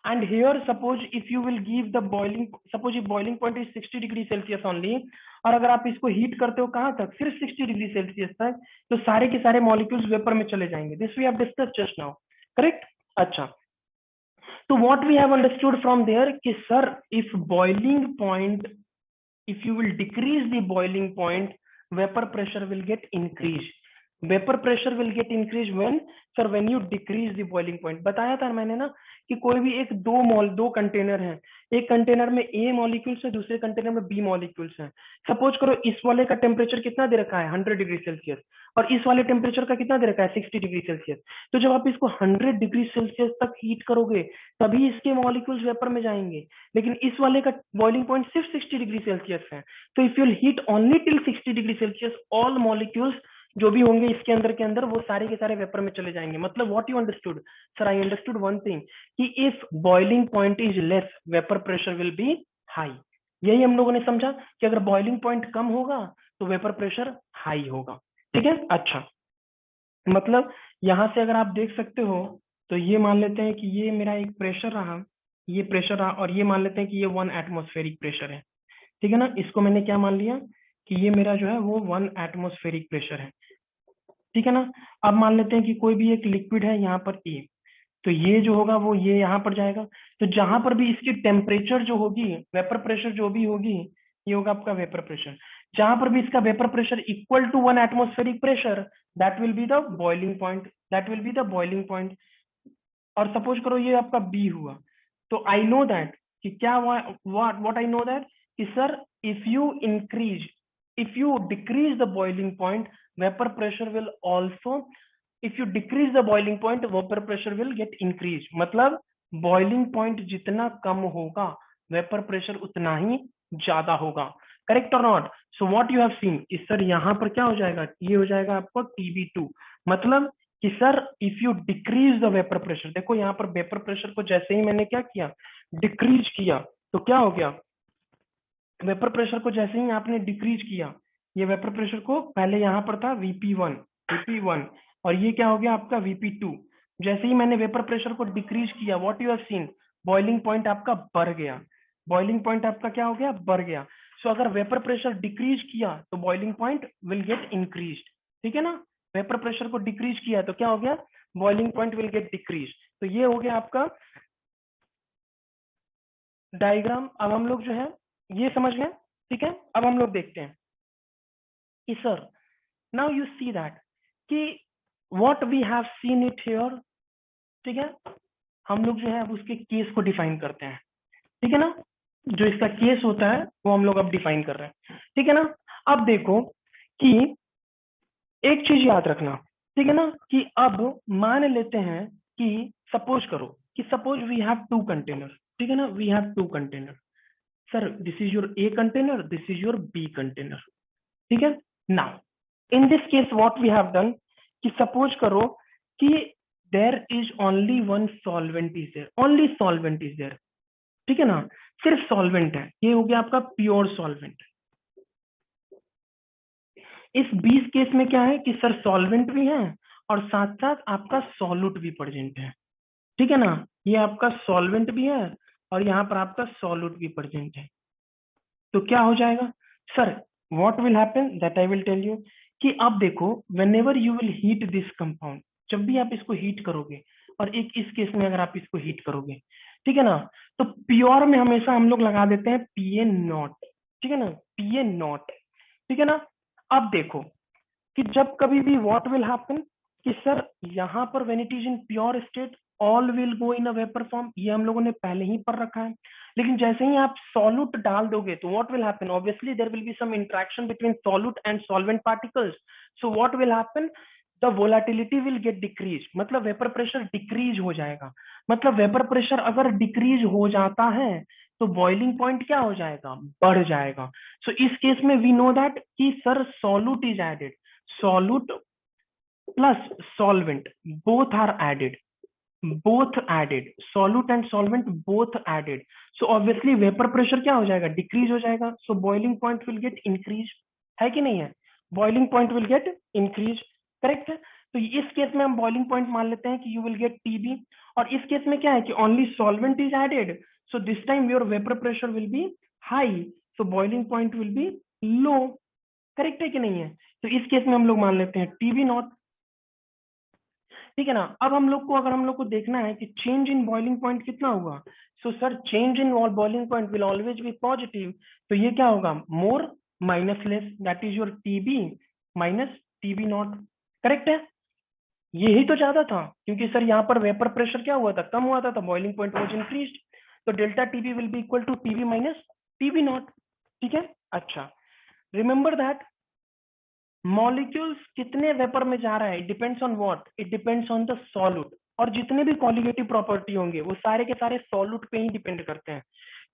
And here suppose if you will give the boiling, suppose if boiling point is 60 degree Celsius only, और अगर आप इसको heat करते हो कहाँ तक, सिर्फ 60 डिग्री सेल्सियस तक, तो सारे के सारे मॉलिक्यूल्स वेपर में चले जाएंगे. This we have discussed just now, correct. अच्छा, तो what we have understood from there कि sir if boiling point, if you will decrease the boiling point, vapor pressure will get increased. Vapor pressure will get increased when, sir, when you decrease the boiling point. बताया था मैंने ना कि कोई भी एक दो कंटेनर है, एक कंटेनर में ए मॉलिक्यूल्स है, दूसरे कंटेनर में बी मॉलिक्यूल्स है. सपोज करो इस वाले का टेम्परेचर कितना दे रखा है 100 डिग्री सेल्सियस, और इस वाले टेम्परेचर का कितना दे रखा है 60 डिग्री सेल्सियस. तो जब आप इसको 100 डिग्री सेल्सियस तक हीट करोगे तभी इसके मॉलिक्यूल्स वेपर में जाएंगे, लेकिन इस वाले का बॉइलिंग पॉइंट सिर्फ 60 डिग्री सेल्सियस है. तो if you heat only till 60 degree Celsius, all molecules जो भी होंगे इसके अंदर के अंदर वो सारे के सारे वेपर में चले जाएंगे. मतलब what you understood? Sir I understood one thing कि if boiling point is less vapour pressure will be high. यही हम लोगों ने समझा कि अगर बॉइलिंग पॉइंट कम होगा तो वेपर प्रेशर हाई होगा. ठीक है. अच्छा, मतलब यहां से अगर आप देख सकते हो तो ये मान लेते हैं कि ये मेरा एक प्रेशर रहा, ये प्रेशर रहा, और ये मान लेते हैं कि ये 1 एटमॉस्फेरिक प्रेशर है. ठीक है ना। इसको मैंने क्या मान लिया कि ये मेरा जो है वो 1 एटमॉस्फेरिक प्रेशर है, ठीक है ना। अब मान लेते हैं कि कोई भी एक लिक्विड है यहाँ पर ए, तो ये जो होगा वो ये यहाँ पर जाएगा। तो जहां पर भी इसकी टेम्परेचर जो होगी, वेपर प्रेशर जो भी होगी, ये होगा आपका वेपर प्रेशर। जहां पर भी इसका vapour pressure equal to 1 atmospheric pressure, that will be the boiling point, that will be the boiling point. और सपोज करो ये आपका बी हुआ, तो आई नो दैट कि क्या व्हाट आई नो दैट कि sir if you decrease the boiling point, vapour pressure will also, if you decrease the boiling point, vapour pressure will get increase. मतलब boiling point जितना कम होगा, vapour pressure उतना ही ज्यादा होगा। Correct और not? So what you have seen कि sir यहाँ पर क्या हो जाएगा, ये हो जाएगा आपको TB2। मतलब कि sir if you decrease the vapour pressure, देखो यहाँ पर वेपर प्रेशर को जैसे ही मैंने क्या किया, डिक्रीज किया, तो क्या हो गया, वेपर प्रेशर को जैसे ही आपने डिक्रीज किया, ये वेपर प्रेशर को पहले यहाँ पर था VP1 और ये क्या हो गया आपका VP2। जैसे ही मैंने वेपर प्रेशर को डिक्रीज किया, what you have scene, boiling point आपका बढ़ गया, बॉइलिंग पॉइंट आपका क्या हो गया, बढ़ गया। सो अगर वेपर प्रेशर डिक्रीज किया तो boiling point will get increase, ठीक है ना। वेपर प्रेशर को डिक्रीज किया तो क्या हो गया, boiling point will get decrease. तो ये हो गया आपका डायग्राम। अब हम लोग जो है ये समझ गए, ठीक है। अब हम लोग देखते हैं कि sir now you see that कि what we have seen it here, ठीक है। हम लोग जो है अब उसके केस को डिफाइन करते हैं, ठीक है ना। जो इसका केस होता है वो हम लोग अब डिफाइन कर रहे हैं, ठीक है ना। अब देखो कि एक चीज याद रखना, ठीक है ना, कि अब मान लेते हैं कि सपोज करो कि सपोज वी हैव 2 कंटेनर, ठीक है ना, we have 2 container. Sir this is your A container, this is your B container, ठीक है। Now in this case what we have done कि सपोज करो कि there is only one solvent is there, only solvent is there, ठीक है ना, सिर्फ solvent है, ये हो गया आपका प्योर सॉल्वेंट। इस 20 केस में क्या है कि सर सॉल्वेंट भी है और साथ साथ आपका सॉल्यूट भी प्रेजेंट है, ठीक है ना। ये आपका सॉल्वेंट भी है और यहाँ पर आपका सॉल्यूट भी प्रेजेंट है। तो क्या हो जाएगा sir, what will happen that I will tell you कि अब देखो whenever you will heat this compound, जब भी आप इसको हीट करोगे, और एक इस केस में अगर आप इसको हीट करोगे, ठीक है ना, तो प्योर में हमेशा हम लोग लगा देते हैं PN0, ठीक है ना, PN0, ठीक है ना। अब देखो कि जब कभी भी व्हाट विल हैपन कि सर यहाँ पर when it is in pure state all will go in a vapour form, ये हम लोगों ने पहले ही पढ़ रखा है। लेकिन जैसे ही आप सॉल्यूट डाल दोगे तो what will happen, obviously there will be some interaction between solute and solvent particles. So what will happen, the volatility will get decrease, मतलब वेपर प्रेशर डिक्रीज हो जाएगा। मतलब वेपर प्रेशर अगर डिक्रीज हो जाता है तो बॉइलिंग पॉइंट क्या हो जाएगा, बढ़ जाएगा। सो इस केस में वी नो दैट कि sir solute is added, solute plus solvent both are added, solute and solvent both added, so obviously vapor pressure क्या हो जाएगा, decrease हो जाएगा, so boiling point will get increase, है कि नहीं है, boiling point will get increase, correct है। तो इस केस में हम बॉइलिंग पॉइंट मान लेते हैं कि यू विल गेट TB, और इस केस में क्या है कि only solvent is added, so this time your vapour pressure will be high, so boiling point will be low, correct है कि नहीं है। तो इस केस में हम लोग मान लेते हैं TB0, ठीक है ना। अब हम लोग को अगर हम लोग को देखना है कि चेंज इन बॉइलिंग पॉइंट कितना हुआ, so sir change in boiling point will always be positive, तो ये क्या होगा, more minus less, that is your TB minus TB0, correct है। यही तो ज्यादा था क्योंकि सर यहाँ पर वेपर प्रेशर क्या हुआ था, कम हुआ था, तो बॉइलिंग पॉइंट वाज इंक्रीज्ड, तो delta TB will be equal to TB minus TB0, ठीक है। अच्छा, रिमेंबर दैट मॉलिक्यूल्स कितने वेपर में जा रहा है, it depends on what, it depends on the solute, और जितने भी कॉलिगेटिव प्रॉपर्टी होंगे वो सारे के सारे सॉल्यूट पे ही डिपेंड करते हैं।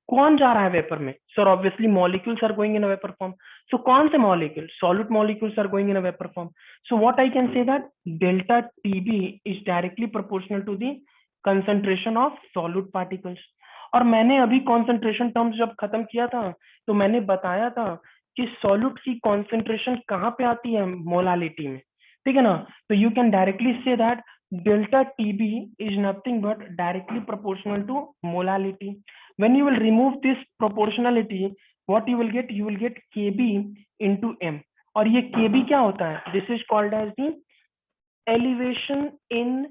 कौन जा रहा है वेपर में, sir obviously molecules are going in a vapour form, so कौन से molecule, solute molecules are going in a vapour form, so what I can say that delta TB is directly proportional to the concentration of solute particles. और मैंने अभी concentration terms जब खत्म किया था तो मैंने बताया था कि सॉल्यूट की कॉन्सेंट्रेशन कहाँ पे आती है, मोलालिटी में, ठीक है ना। तो यू कैन डायरेक्टली से that delta TB is nothing but directly proportional to molality. When you will remove this proportionality, what you will get kb into m, और ये kb क्या होता है, this is called as the elevation in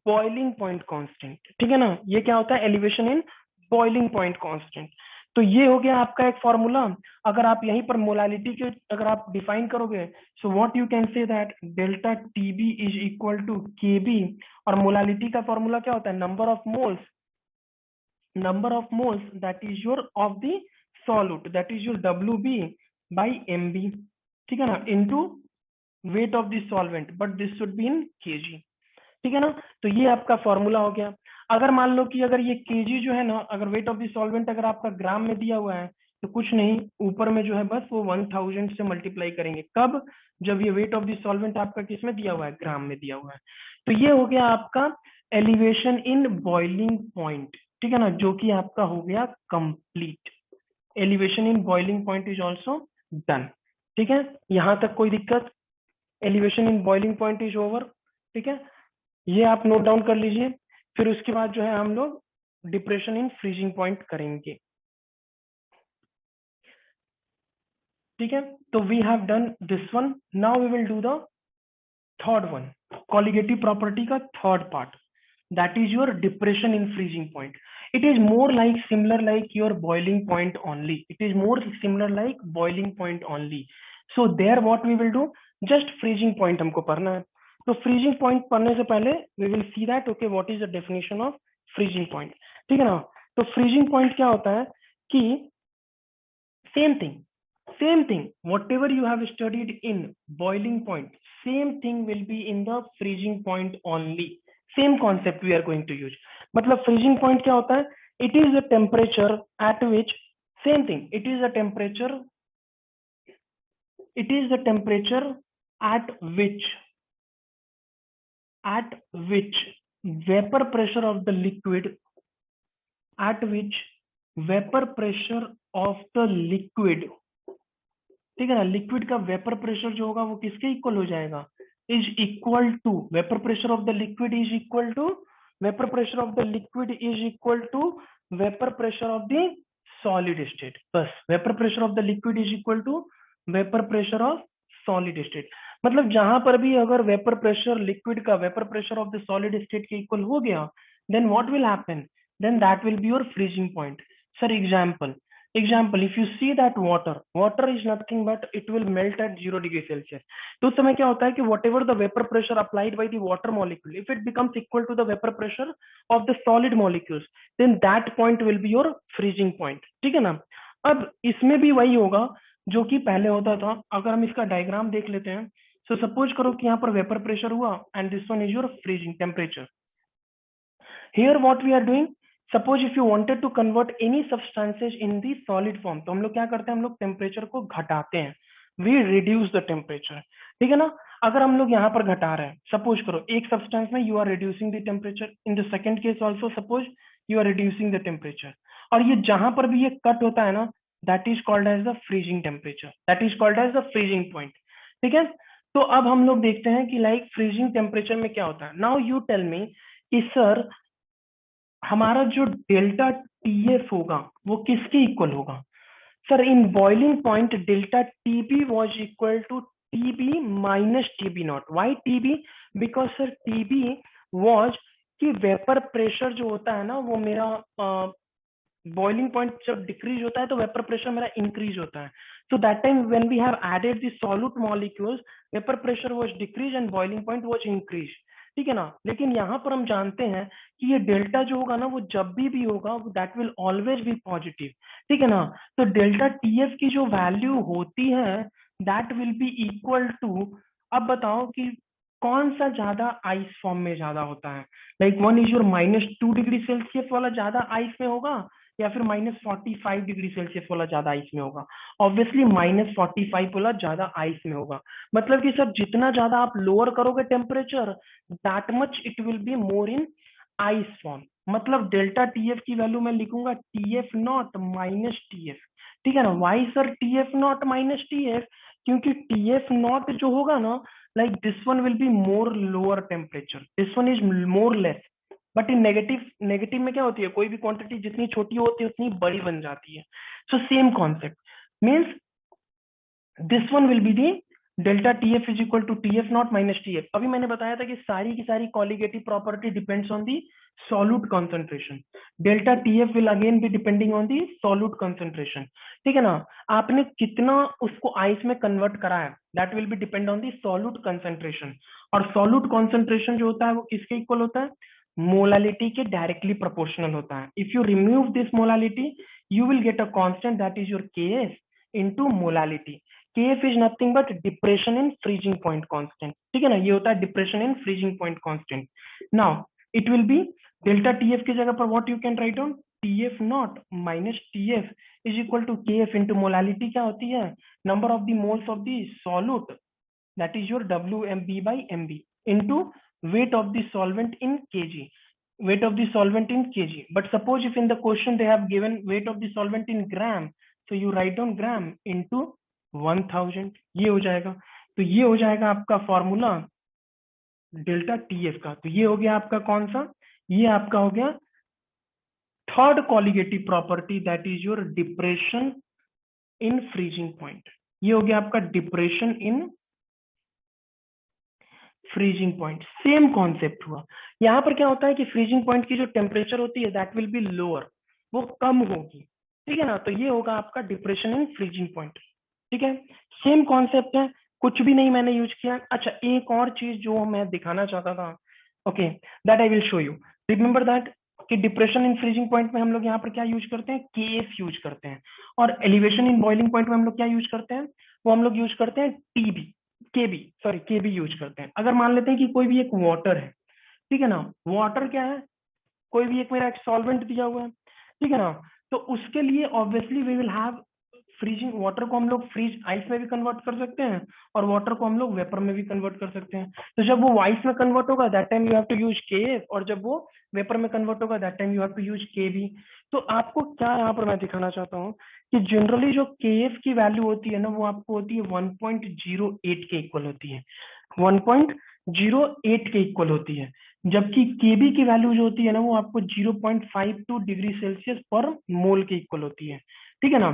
boiling point constant, ठीक है ना, ये क्या होता है, elevation in boiling point constant. तो ये हो गया आपका एक फॉर्मूला। अगर आप यहीं पर मोलालिटी के अगर आप डिफाइन करोगे, so what you can say that delta Tb is equal to Kb, और मोलालिटी का फॉर्मूला क्या होता है, number of moles that is your of the solute, that is your WB by MB, ठीक है ना, into weight of the solvent, but this should be in kg, ठीक है ना। तो ये आपका फॉर्मूला हो गया। अगर मान लो कि अगर ये kg जो है ना, अगर वेट ऑफ द सॉल्वेंट अगर आपका ग्राम में दिया हुआ है, तो कुछ नहीं, ऊपर में जो है बस वो 1000 से मल्टीप्लाई करेंगे, कब, जब ये वेट ऑफ द सॉल्वेंट आपका किस में दिया हुआ है, ग्राम में दिया हुआ है। तो ये हो गया आपका एलिवेशन इन बॉइलिंग पॉइंट, ठीक है ना, जो कि आपका हो गया complete. Elevation in boiling point is also done, ठीक है, यहां तक कोई दिक्कत, elevation in boiling point is over, ठीक है, ये आप नोट डाउन कर लीजिए। फिर उसके बाद जो है हम लोग डिप्रेशन इन फ्रीजिंग पॉइंट करेंगे, ठीक है। तो we have done this one, now we will do the third one, colligative property का third part, that is your depression in freezing point. It is more like similar like your boiling point only, it is more similar like boiling point only. So there what we will do, just freezing point हमको पढ़ना है। तो freezing point पढ़ने से पहले we will see that okay what is the definition of freezing point, ठीक है ना। तो फ्रीजिंग पॉइंट क्या होता है कि same thing whatever you have studied in boiling point, same thing will be in the freezing point only, same concept we are going to use। मतलब freezing point क्या होता है, it is a temperature at which, same thing, it is a temperature at which vapor pressure of the liquid, at which vapor pressure of the liquid, ठीक है ना, liquid का vapour pressure जो होगा वो किसके इक्वल हो जाएगा, is equal to vapour pressure of the liquid is equal to vapour pressure of the liquid is equal to vapour pressure of the solid state, बस vapour pressure of the liquid is equal to vapour pressure of solid state. मतलब जहां पर भी अगर vapour pressure liquid का vapour pressure of the solid state के equal हो गया, then what will happen, then that will be your freezing point. Sir example if you see that water is nothing but it will melt at 0 degree Celsius। तो उस समय क्या होता है कि whatever the vapor pressure applied by the water molecule, if it becomes equal to the vapor pressure of the solid molecules, then that point will be your freezing point, ठीक है ना। अब इसमें भी वही होगा जो कि पहले होता था। अगर हम इसका डायग्राम देख लेते हैं, so सपोज करो कि यहाँ पर वेपर प्रेशर हुआ and this one is your freezing temperature. Here what we are doing, suppose if you wanted to convert any substances in the solid form, तो हम लोग क्या करते हैं, हम लोग टेम्परेचर को घटाते हैं, we reduce the temperature, ठीक है ना। अगर हम लोग यहाँ पर घटा रहे हैं, सपोज करो एक सब्सटेंस में you are reducing the temperature, in the second case also suppose you are reducing the temperature, और ये जहां पर भी ये कट होता है ना, that is called as the freezing temperature, that is called as the freezing point, ठीक है। तो अब हम लोग देखते हैं कि लाइक फ्रीजिंग टेम्परेचर में क्या होता है। नाउ यू टेल मी कि सर हमारा जो डेल्टा टीएफ होगा वो किसके इक्वल होगा। Sir in boiling point delta TB was equal to TB minus TB naught. Why TB, because sir TB was कि वेपर प्रेशर जो होता है ना वो मेरा बॉइलिंग पॉइंट जब डिक्रीज होता है तो वेपर प्रेशर मेरा इंक्रीज होता है। So that time when we have added the solute molecules, vapour pressure was decrease and boiling point was increase, ठीक है ना। लेकिन यहाँ पर हम जानते हैं कि ये डेल्टा जो होगा ना वो जब भी होगा that will always be positive, ठीक है ना। तो डेल्टा टीएफ की जो वैल्यू होती है that will be equal to, अब बताओ कि कौन सा ज्यादा आइस फॉर्म में ज्यादा होता है, like one is your -2 degree Celsius वाला ज्यादा आइस में होगा या फिर -45 डिग्री सेल्सियस वाला ज्यादा आइस में होगा। ऑब्वियसली -45 वाला ज्यादा आइस में होगा। मतलब कि सर जितना ज्यादा आप लोअर करोगे temperature that much it will be more in ice form. मतलब डेल्टा टीएफ की वैल्यू मैं लिखूंगा टीएफ नॉट माइनस टीएफ, ठीक है ना। Why sir TF naught minus TF, क्योंकि टीएफ नॉट जो होगा ना like this one will be more lower temperature, this one is more less. But in negative में क्या होती है, कोई भी क्वांटिटी जितनी छोटी होती है उतनी बड़ी बन जाती है। So same concept, means this one will be the delta TF is equal to TF naught minus TF. अभी मैंने बताया था कि सारी की सारी colligative property depends on the solute concentration. Delta TF will again be depending on the solute concentration. ठीक है ना, आपने कितना उसको आइस में कन्वर्ट करा है that will B depend on the solute concentration. और सॉल्यूट कॉन्सेंट्रेशन जो होता है वो किसके इक्वल होता है, मोलालिटी के डायरेक्टली प्रोपोर्शनल होता है। If you remove this molality you will get a constant that is your Kf into molality. Kf is nothing but depression in freezing point constant. ठीक है ना, ये होता है depression in freezing point constant. Now it will be delta Tf की जगह पर what you can write down, Tf naught minus Tf is equal to Kf into molality क्या होती है, number of the moles of the solute that is your Wmb by Mb into weight of the solvent in kg. Weight of the solvent in kg. But suppose if in the question they have given weight of the solvent in gram, so you write down gram into 1000. ये हो जाएगा। तो ये हो जाएगा आपका formula delta TF का। तो ये हो गया आपका कौन सा, ये आपका हो गया third colligative property that is your depression in freezing point. ये हो गया आपका depression in freezing point. Same concept हुआ। यहाँ पर क्या होता है कि फ्रीजिंग पॉइंट की जो टेम्परेचर होती है दैट विल बी लोअर, वो कम होगी। ठीक है ना, तो ये होगा आपका डिप्रेशन इन फ्रीजिंग पॉइंट। ठीक है, सेम कॉन्सेप्ट है, कुछ भी नहीं मैंने यूज किया। अच्छा, एक और चीज जो मैं दिखाना चाहता था, okay, that I will show you. Remember that कि डिप्रेशन इन फ्रीजिंग पॉइंट में हम लोग यहाँ पर क्या यूज करते हैं, केएफ यूज करते हैं। और एलिवेशन इन बॉइलिंग पॉइंट में हम लोग क्या यूज करते हैं, वो हम लोग यूज करते हैं टीबी, केबी यूज करते हैं। अगर मान लेते हैं कि कोई भी एक वाटर है, ठीक है ना, वाटर क्या है, कोई भी एक मेरा एक सॉल्वेंट दिया हुआ है, ठीक है ना, तो उसके लिए obviously we will have freezing. Water को हम लोग फ्रीज आइस में भी कन्वर्ट कर सकते हैं और वाटर को हम लोग वेपर में भी कन्वर्ट कर सकते हैं। तो जब वो आइस में कन्वर्ट होगा that time you have to use K, और जब वो वेपर में कन्वर्ट होगा that time you have to use K भी। तो आपको क्या यहाँ पर मैं दिखाना चाहता हूँ कि जनरली जो केएफ की वैल्यू होती है ना, वो आपको होती है 1.08 के इक्वल होती है, 1.08 के इक्वल होती है। जबकि केबी की वैल्यू जो होती है ना, वो आपको 0.52 डिग्री सेल्सियस पर मोल के इक्वल होती है। ठीक है ना,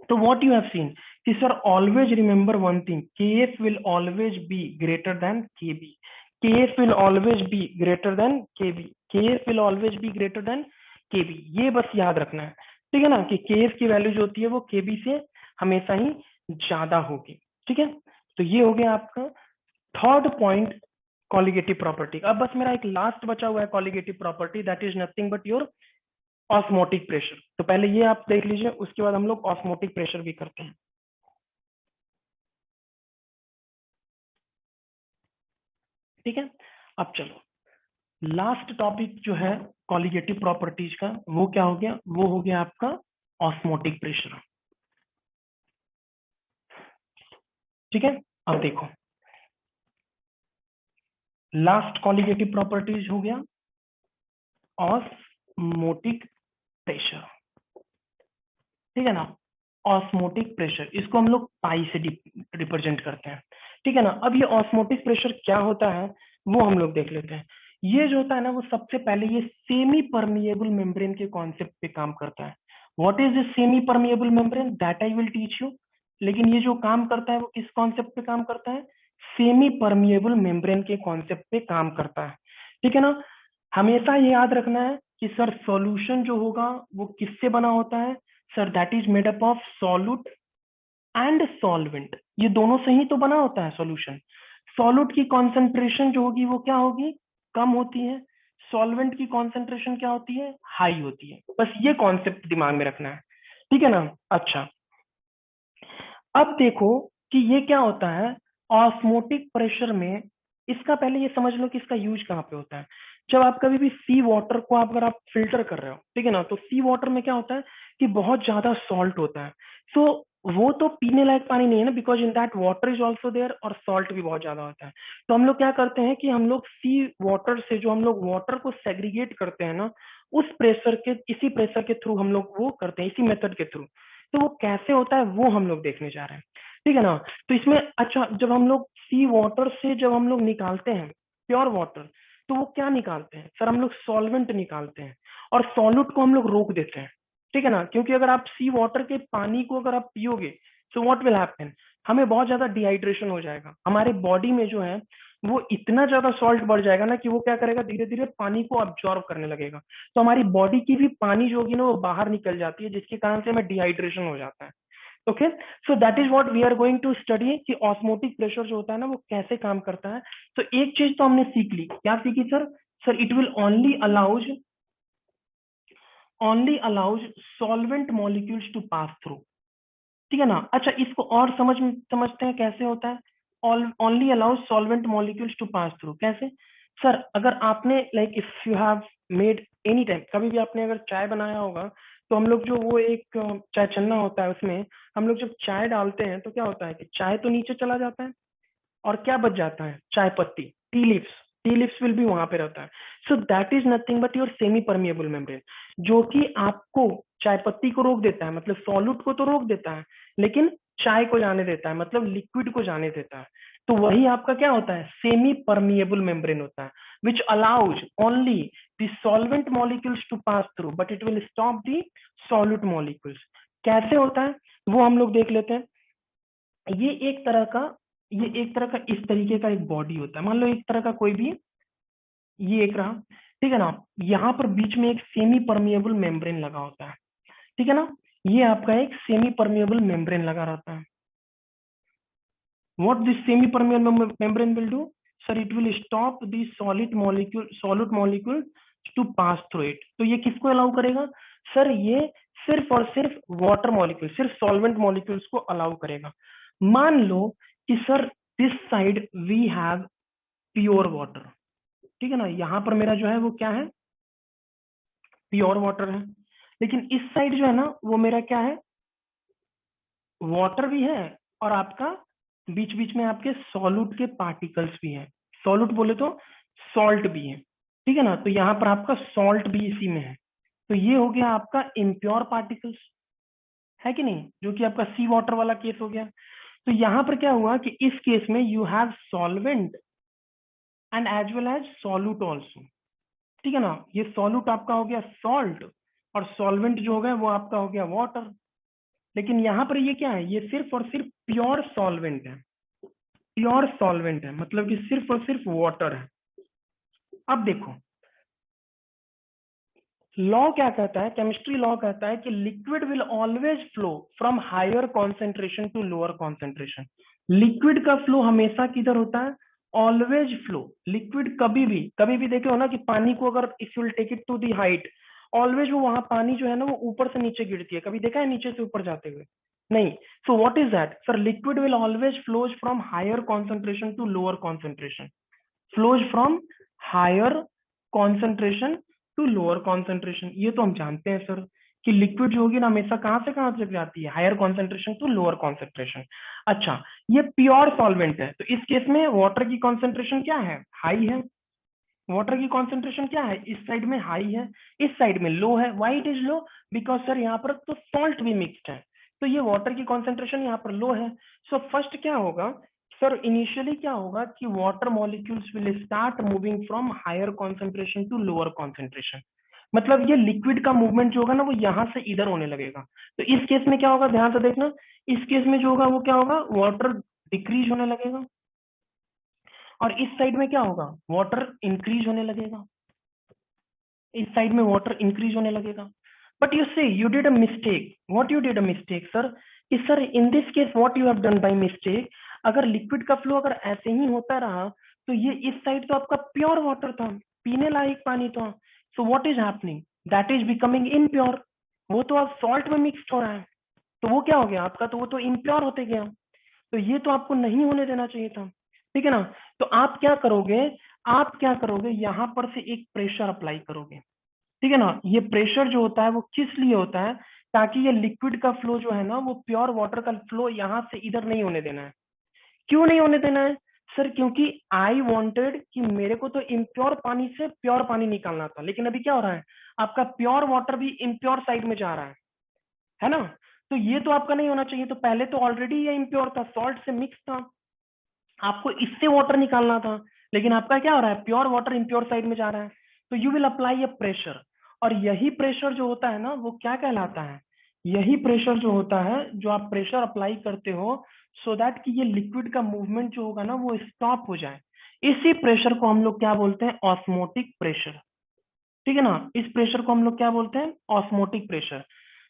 तो व्हाट यू हैव सीन कि sir always remember one thing, Kf will always be greater than Kb, Kf will always be greater than Kb, Kf will always be greater than Kb. ये बस याद रखना है। ठीक है ना, कि केएफ की वैल्यू जो होती है वो केबी से हमेशा ही ज्यादा होगी। ठीक है, तो ये हो गया आपका थर्ड पॉइंट, कॉलिगेटिव प्रॉपर्टी। अब बस मेरा एक लास्ट बचा हुआ है colligative property, that is nothing but your osmotic pressure. तो पहले ये आप देख लीजिए, उसके बाद हम लोग ऑस्मोटिक प्रेशर भी करते हैं। ठीक है, अब चलो लास्ट टॉपिक जो है कॉलिगेटिव प्रॉपर्टीज का, वो क्या हो गया, वो हो गया आपका ऑस्मोटिक प्रेशर। ठीक है, अब देखो लास्ट कॉलिगेटिव प्रॉपर्टीज हो गया ऑस्मोटिक प्रेशर। ठीक है ना, ऑस्मोटिक प्रेशर, इसको हम लोग पाई से रिप्रेजेंट करते हैं। ठीक है ना, अब ये ऑस्मोटिक प्रेशर क्या होता है वो हम लोग देख लेते हैं। ये जो होता है ना, वो सबसे पहले ये सेमी परमिएबल मेम्ब्रेन के कॉन्सेप्ट पे काम करता है। What is this semi permeable membrane, that I will teach you. लेकिन ये जो काम करता है वो किस कॉन्सेप्ट पे काम करता है, सेमी परमिएबल मेम्ब्रेन के कॉन्सेप्ट पे काम करता है। ठीक है ना, हमेशा ये याद रखना है कि सर सॉल्यूशन जो होगा वो किससे बना होता है, sir that is made up of solute and solvent. ये दोनों से ही तो बना होता है सॉल्यूशन। सॉल्यूट की कॉन्सेंट्रेशन जो होगी वो क्या होगी, कम होती है। सॉल्वेंट की कॉन्सेंट्रेशन क्या होती है, हाई होती है। बस ये कॉन्सेप्ट दिमाग में रखना है। ठीक है ना, अच्छा अब देखो कि ये क्या होता है ऑस्मोटिक प्रेशर में। इसका पहले ये समझ लो कि इसका यूज कहाँ पे होता है। जब आप कभी भी सी वाटर को अगर आप फिल्टर कर रहे हो, ठीक है ना, तो सी वाटर में क्या होता है कि बहुत ज्यादा सॉल्ट होता है। सो वो तो पीने लायक पानी नहीं है ना, because in that water is also there, और सॉल्ट भी बहुत ज्यादा होता है। तो हम लोग क्या करते हैं कि हम लोग सी वाटर से जो हम लोग वाटर को सेग्रीगेट करते हैं ना, उस प्रेशर के, इसी प्रेशर के थ्रू हम लोग वो करते हैं, इसी मेथड के थ्रू। तो वो कैसे होता है वो हम लोग देखने जा रहे हैं। ठीक है ना, तो इसमें अच्छा, जब हम लोग सी वाटर से जब हम लोग निकालते हैं प्योर वाटर, तो वो क्या निकालते हैं सर, हम लोग सॉल्वेंट निकालते हैं और सॉल्यूट को हम लोग रोक देते हैं। ठीक है ना, क्योंकि अगर आप सी वाटर के पानी को अगर आप पियोगे सो व्हाट विल हैपन, हमें बहुत ज्यादा डिहाइड्रेशन हो जाएगा, हमारे बॉडी में जो है वो इतना ज्यादा सॉल्ट बढ़ जाएगा ना कि वो क्या करेगा, धीरे धीरे पानी को अब्जॉर्ब करने लगेगा, तो हमारी बॉडी की भी पानी जो होगी ना वो बाहर निकल जाती है, जिसके कारण से हमें डिहाइड्रेशन हो जाता है। Okay, so that is what we are going to study कि ऑस्मोटिक प्रेशर जो होता है ना वो कैसे काम करता है। तो एक चीज तो हमने सीख ली, क्या सीखी sir? Sir it will only allows solvent molecules to pass through. ठीक है ना। अच्छा, इसको और समझते हैं कैसे होता है। Only allows solvent molecules to pass through, कैसे? सर अगर आपने like if you have made any time, कभी भी आपने अगर चाय बनाया होगा, तो हम लोग जो वो एक चाय छन्ना होता है उसमें हम लोग जब चाय डालते हैं तो क्या होता है कि चाय तो नीचे चला जाता है और क्या बच जाता है, चाय पत्ती, टी लिप्स विल भी वहां पे रहता है। So that is nothing but your semi permeable membrane, जो कि आपको चाय पत्ती को रोक देता है, मतलब सॉल्यूट को तो रोक देता है, लेकिन चाय को जाने देता है, मतलब लिक्विड को जाने देता है। तो वही आपका क्या होता है, सेमी परमिएबल मेम्ब्रेन होता है, which allows only the solvent molecules to pass through but it will stop the solute molecules. कैसे होता है वो हम लोग देख लेते हैं। ये एक तरह का ये एक तरह का इस तरीके का एक बॉडी होता है, मान लो एक तरह का कोई भी, ये एक रहा, ठीक है ना। यहाँ पर बीच में एक सेमी परमिएबल मेम्ब्रेन लगा होता है, ठीक है ना। ये आपका एक सेमी परमिएबल मेम्ब्रेन लगा रहता है। What this semi permeable membrane will do? Sir it will stop the solid molecule to pass through it. तो ये किसको अलाउ करेगा? सर ये सिर्फ और सिर्फ वाटर मॉलिक्यूल, सिर्फ सॉल्वेंट मॉलिक्यूल्स को अलाउ करेगा। मान लो कि sir this side we have pure water, ठीक है ना, यहाँ पर मेरा जो है वो क्या है, प्योर वाटर है, लेकिन इस साइड जो है ना वो मेरा क्या है, वाटर भी है और आपका बीच बीच में आपके सॉल्यूट के पार्टिकल्स भी हैं, सॉल्यूट बोले तो सॉल्ट भी है, ठीक है ना। तो यहाँ पर आपका सॉल्ट भी इसी में है, तो ये हो गया आपका इम्प्योर पार्टिकल्स, है कि नहीं, जो कि आपका सी वाटर वाला केस हो गया। तो यहाँ पर क्या हुआ कि इस केस में you have solvent and as well as solute also, ठीक है ना। ये सॉल्यूट आपका हो गया सॉल्ट और सॉल्वेंट जो हो गया वो आपका हो गया वाटर, लेकिन यहाँ पर ये क्या है, ये सिर्फ और सिर्फ प्योर सॉल्वेंट है, प्योर सॉल्वेंट है, मतलब कि सिर्फ और सिर्फ वाटर है। अब देखो लॉ क्या कहता है, केमिस्ट्री लॉ कहता है कि liquid will always flow from higher concentration to lower concentration. Liquid का फ्लो हमेशा किधर होता है, ऑलवेज फ्लो। लिक्विड कभी भी देखे हो ना कि पानी को अगर if you will take it to the height, always वो वहां पानी जो है ना वो ऊपर से नीचे गिरती है, कभी देखा है नीचे से ऊपर जाते हुए? नहीं। So what is that sir, liquid will always flows from higher concentration to lower concentration, flows from higher concentration to lower concentration. ये तो हम जानते हैं सर कि लिक्विड जो होगी ना हमेशा कहां से कहां तक जाती है, higher concentration to lower concentration. अच्छा, ये प्योर सॉल्वेंट है, तो इस केस में वाटर की कॉन्सेंट्रेशन क्या है, हाई है। वाटर की कॉन्सेंट्रेशन क्या है, इस साइड में हाई है, इस साइड में लो है। Why it is low? Because sir यहाँ पर तो सॉल्ट भी मिक्स्ड है, तो ये वाटर की कॉन्सेंट्रेशन यहाँ पर लो है। सो फर्स्ट क्या होगा सर, इनिशियली क्या होगा कि water molecules will start moving from higher concentration to lower concentration, मतलब ये लिक्विड का मूवमेंट जो होगा ना वो यहाँ से इधर होने लगेगा। तो इस केस में क्या होगा, ध्यान से देखना, इस केस में जो होगा वो क्या होगा, वाटर डिक्रीज होने लगेगा, और इस साइड में क्या होगा, वाटर इंक्रीज होने लगेगा, इस साइड में वाटर इंक्रीज होने लगेगा। But you say you did a mistake, what you did a mistake sir, कि sir in this case what you have done by mistake, अगर लिक्विड का फ्लो अगर ऐसे ही होता रहा तो ये इस साइड तो आपका प्योर वाटर था, पीने लायक पानी था। So what is happening, that is becoming impure, वो तो अब सॉल्ट में मिक्स हो रहा है, तो वो क्या हो गया आपका, तो वो तो इम्प्योर होते गया, तो ये तो आपको नहीं होने देना चाहिए था, ठीक है ना। तो आप क्या करोगे यहां पर से एक प्रेशर अप्लाई करोगे, ठीक है ना। ये प्रेशर जो होता है वो किस लिए होता है, ताकि ये लिक्विड का फ्लो जो है ना वो प्योर वाटर का फ्लो यहाँ से इधर नहीं होने देना है। क्यों नहीं होने देना है सर, क्योंकि आई वांटेड कि मेरे को तो इम्प्योर पानी से प्योर पानी निकालना था, लेकिन अभी क्या हो रहा है, आपका प्योर वाटर भी इम्प्योर साइड में जा रहा है ना। तो ये तो आपका नहीं होना चाहिए, तो पहले तो ऑलरेडी ये इम्प्योर था, सॉल्ट से मिक्स था, आपको इससे वाटर निकालना था, लेकिन आपका क्या हो रहा है, प्योर वाटर इम्प्योर साइड में जा रहा है। तो you will apply a pressure, और यही प्रेशर जो होता है ना वो क्या कहलाता है, यही प्रेशर जो होता है जो आप प्रेशर अप्लाई करते हो सो दैट कि ये लिक्विड का मूवमेंट जो होगा ना वो स्टॉप हो जाए, इसी प्रेशर को हम लोग क्या बोलते हैं, ऑस्मोटिक प्रेशर। ठीक है ना, इस प्रेशर को हम लोग क्या बोलते हैं, ऑस्मोटिक प्रेशर।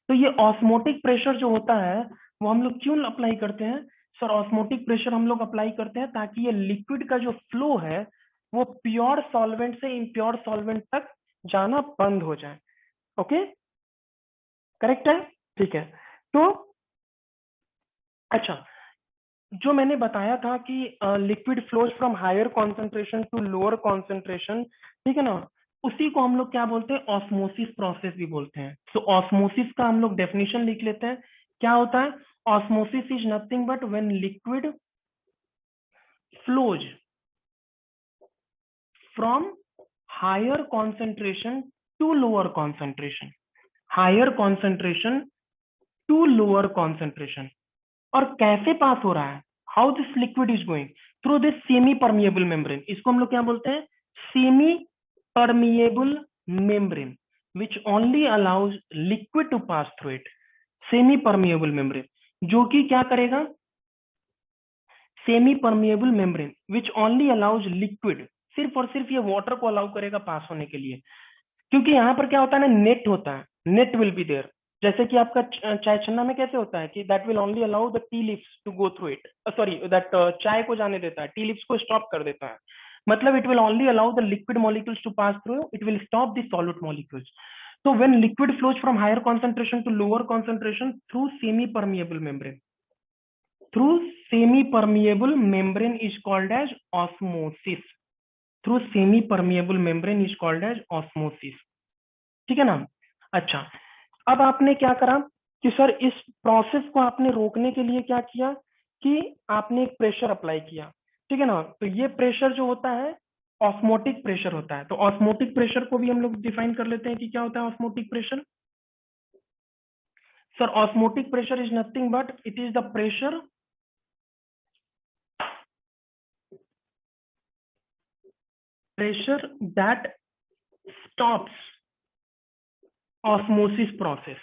तो ये ऑस्मोटिक प्रेशर जो होता है वो हम लोग क्यों अप्लाई करते हैं, सर ऑस्मोटिक प्रेशर हम लोग अप्लाई करते हैं ताकि ये लिक्विड का जो फ्लो है वो प्योर सॉल्वेंट से इम्प्योर सॉल्वेंट तक जाना बंद हो जाए। ओके, करेक्ट है, ठीक है। तो अच्छा, जो मैंने बताया था कि liquid flows from higher concentration to lower concentration, ठीक है ना, उसी को हम लोग क्या बोलते हैं, ऑस्मोसिस प्रोसेस भी बोलते हैं। तो ऑस्मोसिस का हम लोग डेफिनेशन लिख लेते हैं, क्या होता है, osmosis is nothing but when liquid flows from higher concentration to lower concentration, higher concentration to lower concentration. और कैसे पास हो रहा है, how this liquid is going, through this semi permeable membrane. इसको हम लोग क्या बोलते हैं, semi permeable membrane which only allows liquid to pass through it. Semi permeable membrane जो कि क्या करेगा, semi permeable membrane which only allows liquid, सिर्फ और सिर्फ ये वाटर को अलाउ करेगा पास होने के लिए। क्योंकि यहाँ पर क्या होता है ना, नेट होता है, नेट विल बी देयर। जैसे कि आपका चाय छन्ना में कैसे होता है कि that will only allow the tea leaves to go through it, sorry that चाय को जाने देता है, टी लीव्स को स्टॉप कर देता है। मतलब it will only allow the liquid molecules to pass through, it will stop the solute molecules. So when liquid flows from higher concentration to lower concentration through semi-permeable membrane, through semi-permeable membrane is called as osmosis. Through semi-permeable membrane is called as osmosis. ठीक है ना। अच्छा, अब आपने क्या करा कि sir इस प्रोसेस को आपने रोकने के लिए क्या किया कि आपने एक प्रेशर अप्लाई किया। ठीक है ना, तो ये प्रेशर जो होता है ऑस्मोटिक प्रेशर होता है। तो ऑस्मोटिक प्रेशर को भी हम लोग डिफाइन कर लेते हैं कि क्या होता है osmotic pressure. Sir osmotic pressure is nothing but it is the pressure that stops osmosis process.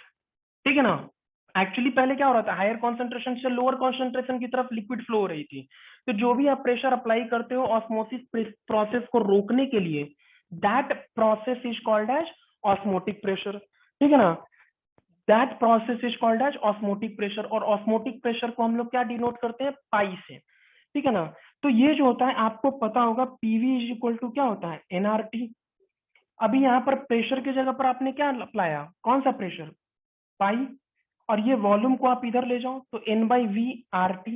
ठीक है ना, एक्चुअली पहले क्या हो रहा था, हायर कॉन्सेंट्रेशन से लोअर कॉन्सेंट्रेशन की तरफ लिक्विड फ्लो हो रही थी। तो जो भी आप प्रेशर अप्लाई करते हो ऑस्मोसिस प्रोसेस को रोकने के लिए, that process is called as osmotic pressure. ठीक है ना, that process is called as osmotic pressure. और ऑस्मोटिक प्रेशर को हम लोग क्या डिनोट करते हैं, पाई से। ठीक है ना, तो ये जो होता है आपको पता होगा पीवी इज इक्वल टू क्या होता है, एनआरटी। अभी यहाँ पर प्रेशर की जगह पर आपने क्या अप्लाया, कौन सा प्रेशर, पाई। और ये वॉल्यूम को आप इधर ले जाओ तो N by V R T.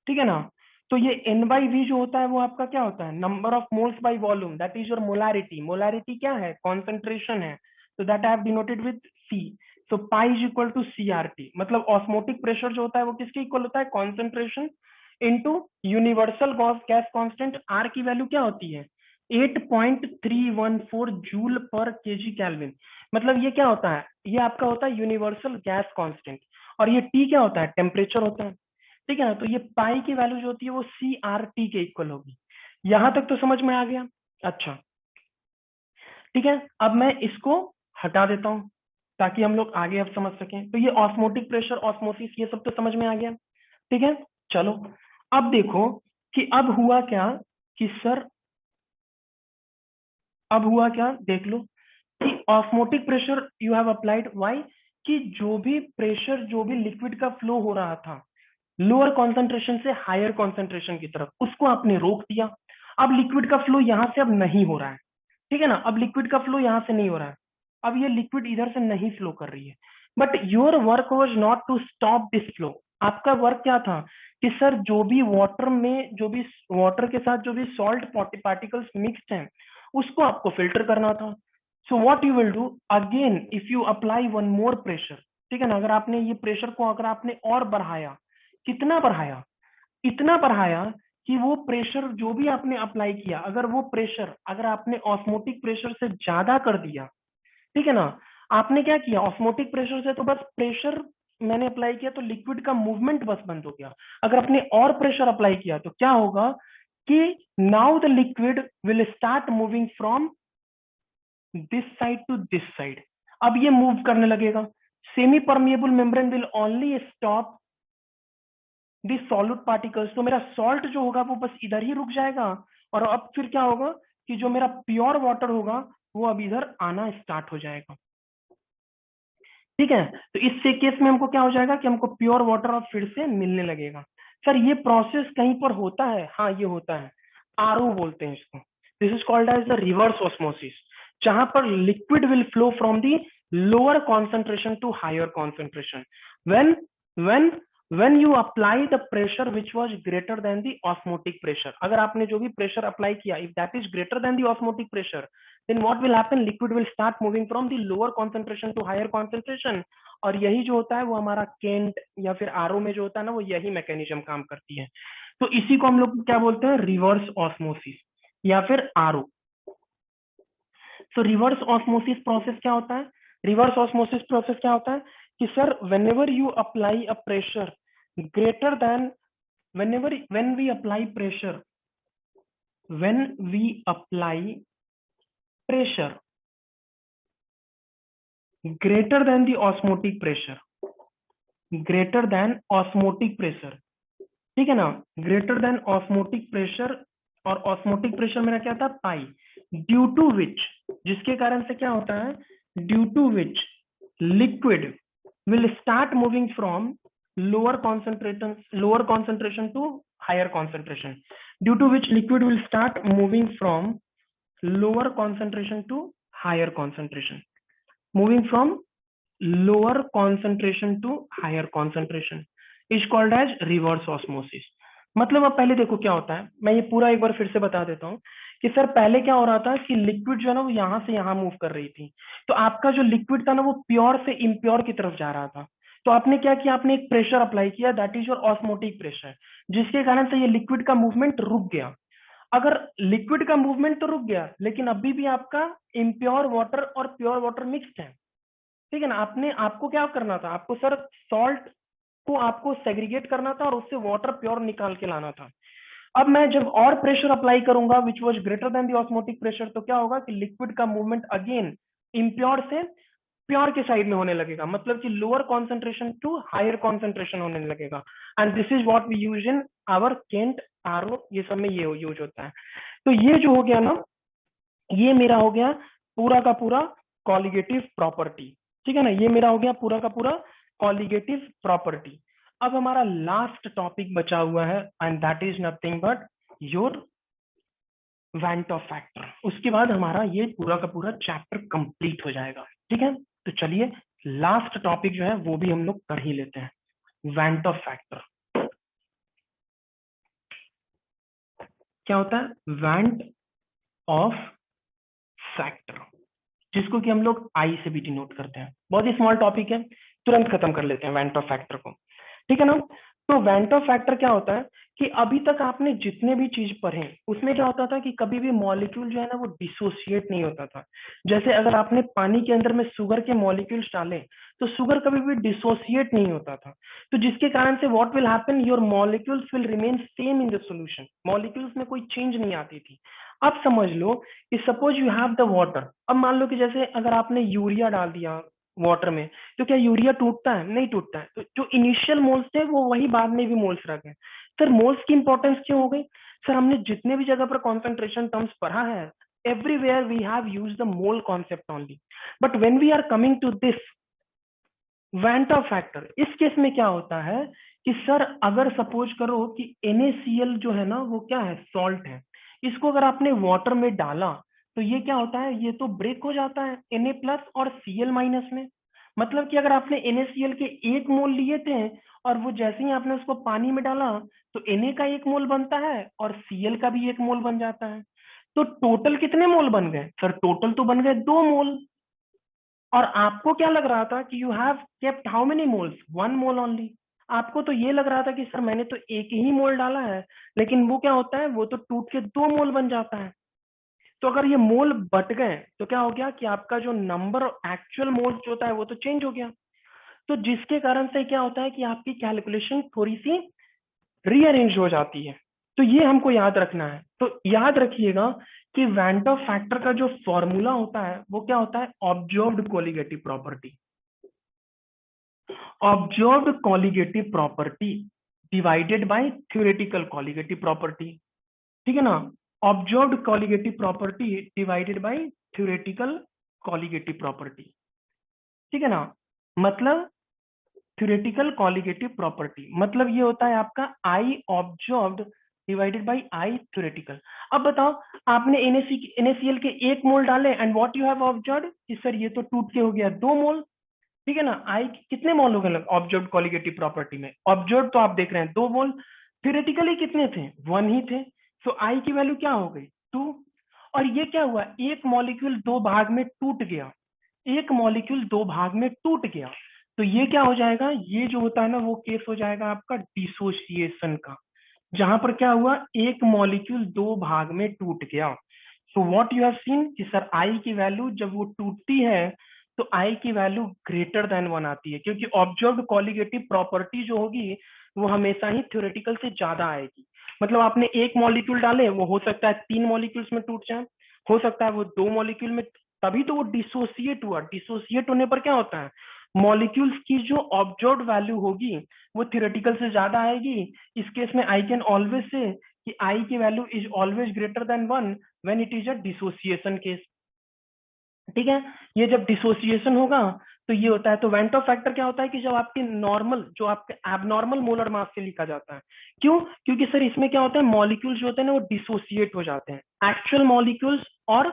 ठीक है ना, तो ये एन बाई वी जो होता है वो आपका क्या होता है, number of moles by volume, that is your molarity. Molarity क्या है, कॉन्सेंट्रेशन है, तो that I have denoted with C. So pi is equal to C R T. मतलब ऑस्मोटिक प्रेशर जो होता है वो किसके इक्वल होता है, concentration into universal gas constant R की वैल्यू क्या होती है, 8.314 जूल पर केजी केल्विन। मतलब ये क्या होता है, ये आपका होता है यूनिवर्सल गैस कांस्टेंट। और ये टी क्या होता है, टेम्परेचर होता है। ठीक है ना, तो ये पाई की वैल्यू जो होती है वो सी आर टी के इक्वल होगी। यहां तक तो समझ में आ गया। अच्छा, ठीक है, अब मैं इसको हटा देता हूं ताकि हम लोग आगे अब समझ सकें। तो ये ऑस्मोटिक प्रेशर, ऑस्मोसिस, ये सब तो समझ में आ गया। ठीक है, चलो अब देखो कि अब हुआ क्या कि सर, अब हुआ क्या देख लो कि osmotic pressure you have applied, why, कि जो भी प्रेशर, जो भी लिक्विड का फ्लो हो रहा था लोअर कॉन्सेंट्रेशन से हायर कॉन्सेंट्रेशन की तरफ, उसको आपने रोक दिया। अब लिक्विड का फ्लो यहां से अब नहीं हो रहा है। ठीक है ना, अब लिक्विड का फ्लो यहां से नहीं हो रहा है, अब ये लिक्विड इधर से नहीं फ्लो कर रही है। But your work was not to stop this flow. आपका वर्क क्या था कि सर जो भी वाटर में, जो भी वाटर के साथ जो भी सॉल्ट पार्टिकल्स मिक्स्ड हैं उसको आपको फिल्टर करना था। So what you will do, again if you apply one more pressure. ठीक है ना, अगर आपने ये प्रेशर को अगर आपने और बढ़ाया, कितना बढ़ाया, इतना बढ़ाया कि वो प्रेशर जो भी आपने अप्लाई किया, अगर वो प्रेशर अगर आपने ऑस्मोटिक प्रेशर से ज्यादा कर दिया, ठीक है ना, आपने क्या किया, ऑस्मोटिक प्रेशर से तो बस प्रेशर मैंने अप्लाई किया तो लिक्विड का मूवमेंट बस बंद हो गया। अगर आपने और प्रेशर अप्लाई किया तो क्या होगा कि now the liquid will start moving from this side to this side. अब ये मूव करने लगेगा। Semi permeable membrane will only stop the solid particles. तो मेरा सॉल्ट जो होगा वो बस इधर ही रुक जाएगा, और अब फिर क्या होगा कि जो मेरा प्योर वाटर होगा वो अब इधर आना स्टार्ट हो जाएगा। ठीक है, तो इस केस में हमको क्या हो जाएगा कि हमको प्योर वाटर अब फिर से मिलने लगेगा। सर ये प्रोसेस कहीं पर होता है? हाँ ये होता है, आरओ बोलते हैं इसको। This is called as the reverse osmosis, जहां पर liquid will flow from the lower concentration to higher concentration when when when you apply the pressure which was greater than the osmotic pressure। अगर आपने जो भी pressure apply किया, if that is greater than the osmotic pressure, then what will happen, liquid will start moving from the lower concentration to higher concentration। और यही जो होता है वो हमारा केंट या फिर आरओ में जो होता है ना, वो यही मैकेनिज्म काम करती है। तो इसी को हम लोग क्या बोलते हैं, रिवर्स ऑस्मोसिस या फिर आरओ। सो रिवर्स ऑस्मोसिस प्रोसेस क्या होता है? रिवर्स ऑस्मोसिस प्रोसेस क्या होता है कि sir whenever you apply a pressure greater than when we apply pressure greater than the osmotic pressure, greater than osmotic pressure, ठीक है ना, ग्रेटर देन ऑस्मोटिक प्रेशर, और ऑस्मोटिक प्रेशर मेरा क्या था, पाई, ड्यू टू विच, जिसके कारण से क्या होता है, due to which liquid will start moving from lower concentration to higher concentration, due to which liquid will start moving from lower concentration to higher concentration, moving from lower concentration to higher concentration is called as reverse osmosis. मतलब अब पहले देखो क्या होता है, मैं ये पूरा एक बार फिर से बता देता हूँ कि सर पहले क्या हो रहा था कि लिक्विड जो है ना वो यहां से यहां मूव कर रही थी, तो आपका जो लिक्विड था ना वो प्योर से इम्प्योर की तरफ जा रहा था। तो आपने क्या किया, आपने एक प्रेशर अप्लाई किया, that is your osmotic pressure, जिसके कारण से ये लिक्विड का मूवमेंट रुक गया। अगर लिक्विड का मूवमेंट तो रुक गया, लेकिन अभी भी आपका इम्प्योर वाटर और प्योर वाटर मिक्स्ड है, ठीक है ना। आपको क्या करना था, आपको सर सॉल्ट को आपको सेग्रीगेट करना था और उससे वाटर प्योर निकाल के लाना था। अब मैं जब और प्रेशर अप्लाई करूंगा which was greater than the osmotic pressure, तो क्या होगा कि लिक्विड का मूवमेंट अगेन इम्प्योर से प्योर के साइड में होने लगेगा, मतलब कि lower concentration to higher concentration होने लगेगा। And this is what we use in our Kent, RO, ये सब में ये यूज होता है। तो ये जो हो गया ना, ये मेरा हो गया पूरा का पूरा कॉलिगेटिव प्रॉपर्टी, ठीक है ना, ये मेरा हो गया पूरा का पूरा कॉलिगेटिव प्रॉपर्टी। अब हमारा लास्ट टॉपिक बचा हुआ है and that is nothing but your went of factor. उसके बाद हमारा ये पूरा का पूरा चैप्टर कंप्लीट हो जाएगा, ठीक है। तो चलिए लास्ट टॉपिक जो है वो भी हम लोग कर ही लेते हैं, वेंट ऑफ फैक्टर। क्या होता है वेंट ऑफ फैक्टर, जिसको कि हम लोग आई से भी डिनोट करते हैं। बहुत ही स्मॉल टॉपिक है, तुरंत खत्म कर लेते हैं वेंट ऑफ फैक्टर को, ठीक है ना। तो वेंट ऑफ फैक्टर क्या होता है कि अभी तक आपने जितने भी चीज पढ़े उसमें क्या होता था कि कभी भी मॉलिक्यूल जो है ना वो डिसोसिएट नहीं होता था। जैसे अगर आपने पानी के अंदर में शुगर के मॉलिक्यूल्स डाले तो शुगर कभी भी डिसोसिएट नहीं होता था, तो जिसके कारण से what will happen, your molecules will remain same in the solution, molecules में कोई चेंज नहीं आती थी। अब समझ लो कि suppose you have the water, अब मान लो कि जैसे अगर आपने यूरिया डाल दिया वाटर में, तो क्या यूरिया टूटता है? नहीं टूटता है। तो जो इनिशियल मोल्स थे वो वही बाद में भी मोल्स रह गए। सर मोल्स की इंपॉर्टेंस क्यों हो गई? सर हमने जितने भी जगह पर कॉन्सेंट्रेशन टर्म्स पढ़ा है, everywhere we have used the mole concept only, but when we are coming to this went of factor, इस केस में क्या होता है कि सर अगर सपोज करो कि NaCl जो है ना वो क्या है, सॉल्ट है, इसको अगर आपने वाटर में डाला तो ये क्या होता है, ये तो ब्रेक हो जाता है Na प्लस और Cl माइनस में। मतलब कि अगर आपने NaCl के 1 मोल लिए थे और वो जैसे ही आपने उसको पानी में डाला तो Na का 1 मोल बनता है और Cl का भी 1 मोल बन जाता है। तो टोटल कितने मोल बन गए? सर टोटल तो बन गए 2 मोल। और आपको क्या लग रहा था कि you have kept how many moles, 1 mole only. आपको तो ये लग रहा था कि सर मैंने तो 1 ही मोल डाला है, लेकिन वो क्या होता है, वो तो टूट के 2 मोल बन जाता है। तो अगर ये मोल बट गए तो क्या हो गया कि आपका जो नंबर एक्चुअल मोल्स जो होता है वो तो चेंज हो गया। तो जिसके कारण से क्या होता है कि आपकी कैलकुलेशन थोड़ी सी रीअरेंज हो जाती है। तो ये हमको याद रखना है। तो याद रखिएगा कि वैन डर फैक्टर का जो फॉर्मूला होता है वो क्या होता है, observed colligative property. Observed colligative property divided by theoretical colligative property, ठीक है ना। Observed colligative property divided by theoretical colligative property, ठीक है ना। मतलब थ्योरेटिकल कोलिगेटिव प्रॉपर्टी मतलब ये होता है आपका आई observed divided by I theoretical. अब बताओ, आपने NaCl के 1 मोल डाले and what you have observed कि सर ये तो टूट के हो गया 2 मोल, ठीक है ना। आई कितने मोल हो गए ऑब्जर्व्ड कोलिगेटिव प्रॉपर्टी में, ऑब्जर्व तो आप देख रहे हैं 2 मोल, थ्योरेटिकली कितने थे, 1 ही थे। सो आई की वैल्यू क्या हो गई 2। और ये क्या हुआ, एक मॉलिक्यूल 2 भाग में टूट गया, एक मॉलिक्यूल 2 भाग में टूट गया। तो ये क्या हो जाएगा, ये जो होता है ना वो केस हो जाएगा आपका डिसोसिएशन का, जहां पर क्या हुआ, एक मॉलिक्यूल 2 भाग में टूट गया। सो व्हाट यू हैव सीन कि सर आई की वैल्यू जब वो टूटती है तो आई की वैल्यू ग्रेटर देन 1 आती है, क्योंकि ऑब्जर्व्ड कोलिगेटिव प्रॉपर्टी जो होगी वो हमेशा ही थ्योरेटिकल से ज्यादा आएगी। मतलब आपने एक मॉलिक्यूल डाले, वो हो सकता है 3 मॉलिक्यूल्स में टूट जाए, हो सकता है वो 2 मॉलिक्यूल में, तभी तो वो डिसोसिएट हुआ। डिसोसिएट होने पर क्या होता है, मॉलिक्यूल्स की जो ऑब्जर्व्ड वैल्यू होगी वो थ्योरेटिकल से ज्यादा आएगी। इस केस में आई कैन ऑलवेज से कि आई की value is always greater than 1 when it is a dissociation case, ठीक है। ये जब डिसोसिएशन होगा तो ये होता है। तो वेंट ऑफ फैक्टर क्या होता है कि जब आपके नॉर्मल, जो आपके एबनॉर्मल मोलर मास से लिखा जाता है, क्यों, क्योंकि सर इसमें क्या होता है, मॉलिक्यूल्स जो होते हैं ना वो डिसोसिएट हो जाते हैं। एक्चुअल मॉलिक्यूल्स और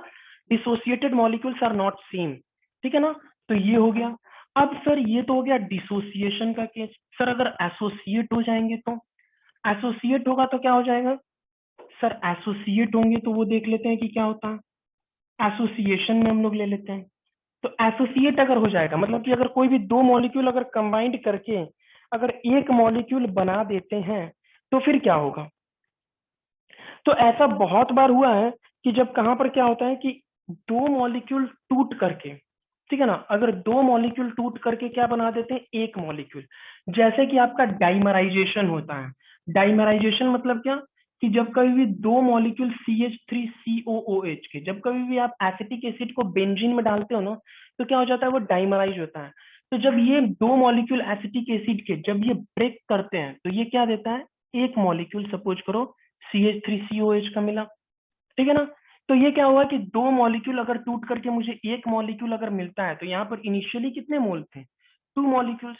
dissociated molecules are not same, ठीक है ना। तो ये हो गया। अब सर ये तो हो गया डिसोसिएशन का केस। सर अगर एसोसिएट हो जाएंगे तो, एसोसिएट होगा तो क्या हो जाएगा, सर एसोसिएट होंगे तो वो देख लेते हैं कि क्या होता है। एसोसिएशन में हम लोग ले लेते हैं। तो एसोसिएट अगर हो जाएगा मतलब कि अगर कोई भी 2 मॉलिक्यूल अगर कंबाइंड करके अगर एक मॉलिक्यूल बना देते हैं तो फिर क्या होगा। तो ऐसा बहुत बार हुआ है कि जब कहां पर क्या होता है कि 2 मॉलिक्यूल टूट करके, ठीक है ना, अगर 2 मॉलिक्यूल टूट करके क्या बना देते हैं, एक मॉलिक्यूल। जैसे कि आपका डाइमराइजेशन होता है। डाइमराइजेशन मतलब क्या, कि जब कभी भी 2 मॉलिक्यूल CH3COOH के, जब कभी भी आप एसिटिक एसिड को बेंजीन में डालते हो ना तो क्या हो जाता है, वो डाइमराइज होता है। तो जब ये 2 मॉलिक्यूल एसिटिक एसिड के जब ये ब्रेक करते हैं तो ये क्या देता है, एक मॉलिक्यूल सपोज करो CH3COH का मिला, ठीक है ना। तो ये क्या हुआ कि 2 मॉलिक्यूल अगर टूट करके मुझे एक मॉलिक्यूल अगर मिलता है तो यहाँ पर इनिशियली कितने मोल थे, 2 molecules.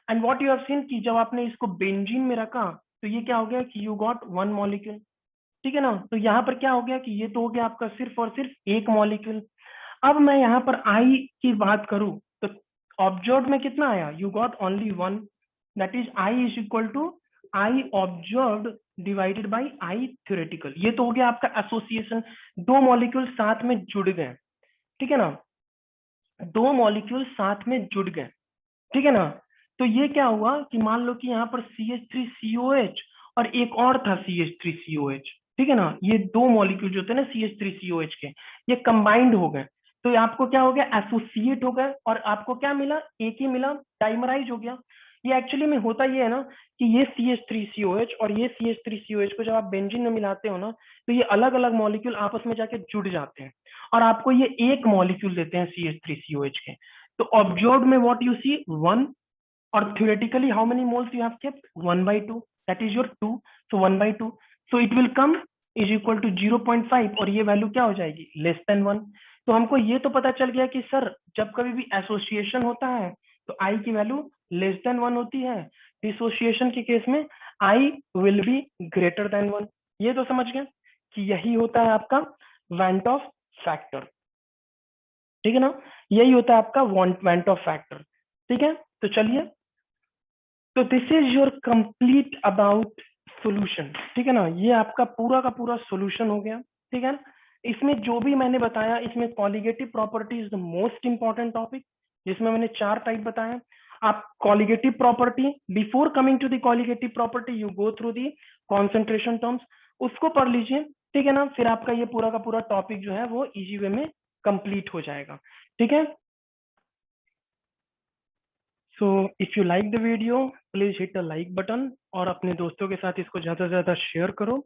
And what you have seen कि जब आपने इसको बेंजीन में रखा तो ये क्या हो गया कि यू गॉट 1 मॉलिक्यूल, ठीक है ना। तो यहाँ पर क्या हो गया कि ये तो हो गया आपका सिर्फ और सिर्फ एक मॉलिक्यूल। अब मैं यहाँ पर आई की बात करूं तो ऑब्जर्व में कितना आया, you got only 1, that is I is equal to I observed divided by I theoretical. ये तो हो गया आपका एसोसिएशन, 2 मॉलिक्यूल साथ में जुड़ गए, ठीक है ना, 2 मॉलिक्यूल साथ में जुड़ गए, ठीक है ना। तो ये क्या हुआ कि मान लो कि यहाँ पर CH3COH और एक और था CH3COH, ठीक है ना, ये 2 मॉलिक्यूल जो थे ना CH3COH के, ये कंबाइंड हो गए। तो ये आपको क्या हो गया, एसोसिएट हो गए, और आपको क्या मिला, एक ही मिला, डाइमराइज हो गया। ये एक्चुअली में होता ये है ना कि ये CH3COH और ये CH3COH को जब आप बेंजीन में मिलाते हो ना तो ये अलग अलग मॉलिक्यूल आपस में जाके जुड़ जाते हैं और आपको ये एक मॉलिक्यूल देते हैं CH3COH के। तो ऑब्जर्व में what you see 1, or theoretically how many moles you have kept, 1 by 2, that is your 2, so 1 by 2, so it will come is equal to 0.5 और ये वैल्यू क्या हो जाएगी, लेस देन 1। तो हमको ये तो पता चल गया कि सर जब कभी भी एसोसिएशन होता है तो आई की वैल्यू लेस देन 1 होती है, डिसोसिएशन के केस में I will be greater then 1। ये तो समझ गए कि यही होता है आपका वेंट ऑफ फैक्टर, ठीक है ना, यही होता है आपका वेंट ऑफ फैक्टर, ठीक है। तो चलिए, तो this is your complete about solution, ठीक है ना, ये आपका पूरा का पूरा सॉल्यूशन हो गया, ठीक है ना। इसमें जो भी मैंने बताया, इसमें colligative property is the most important topic, जिसमें मैंने 4 टाइप बताया। आप colligative property, before coming to the colligative property you go through the concentration terms, उसको पढ़ लीजिए, ठीक है ना। फिर आपका ये पूरा का पूरा टॉपिक जो है वो इजी वे में कंप्लीट हो जाएगा, ठीक है। So if you like the video please hit the like button और अपने दोस्तों के साथ इसको ज्यादा से ज्यादा शेयर करो।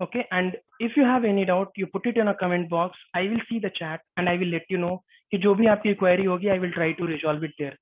Okay, and if you have any doubt, you put it in a comment box. I will see the chat and I will let you know कि जो भी आपकी query होगी, I will try to resolve it there.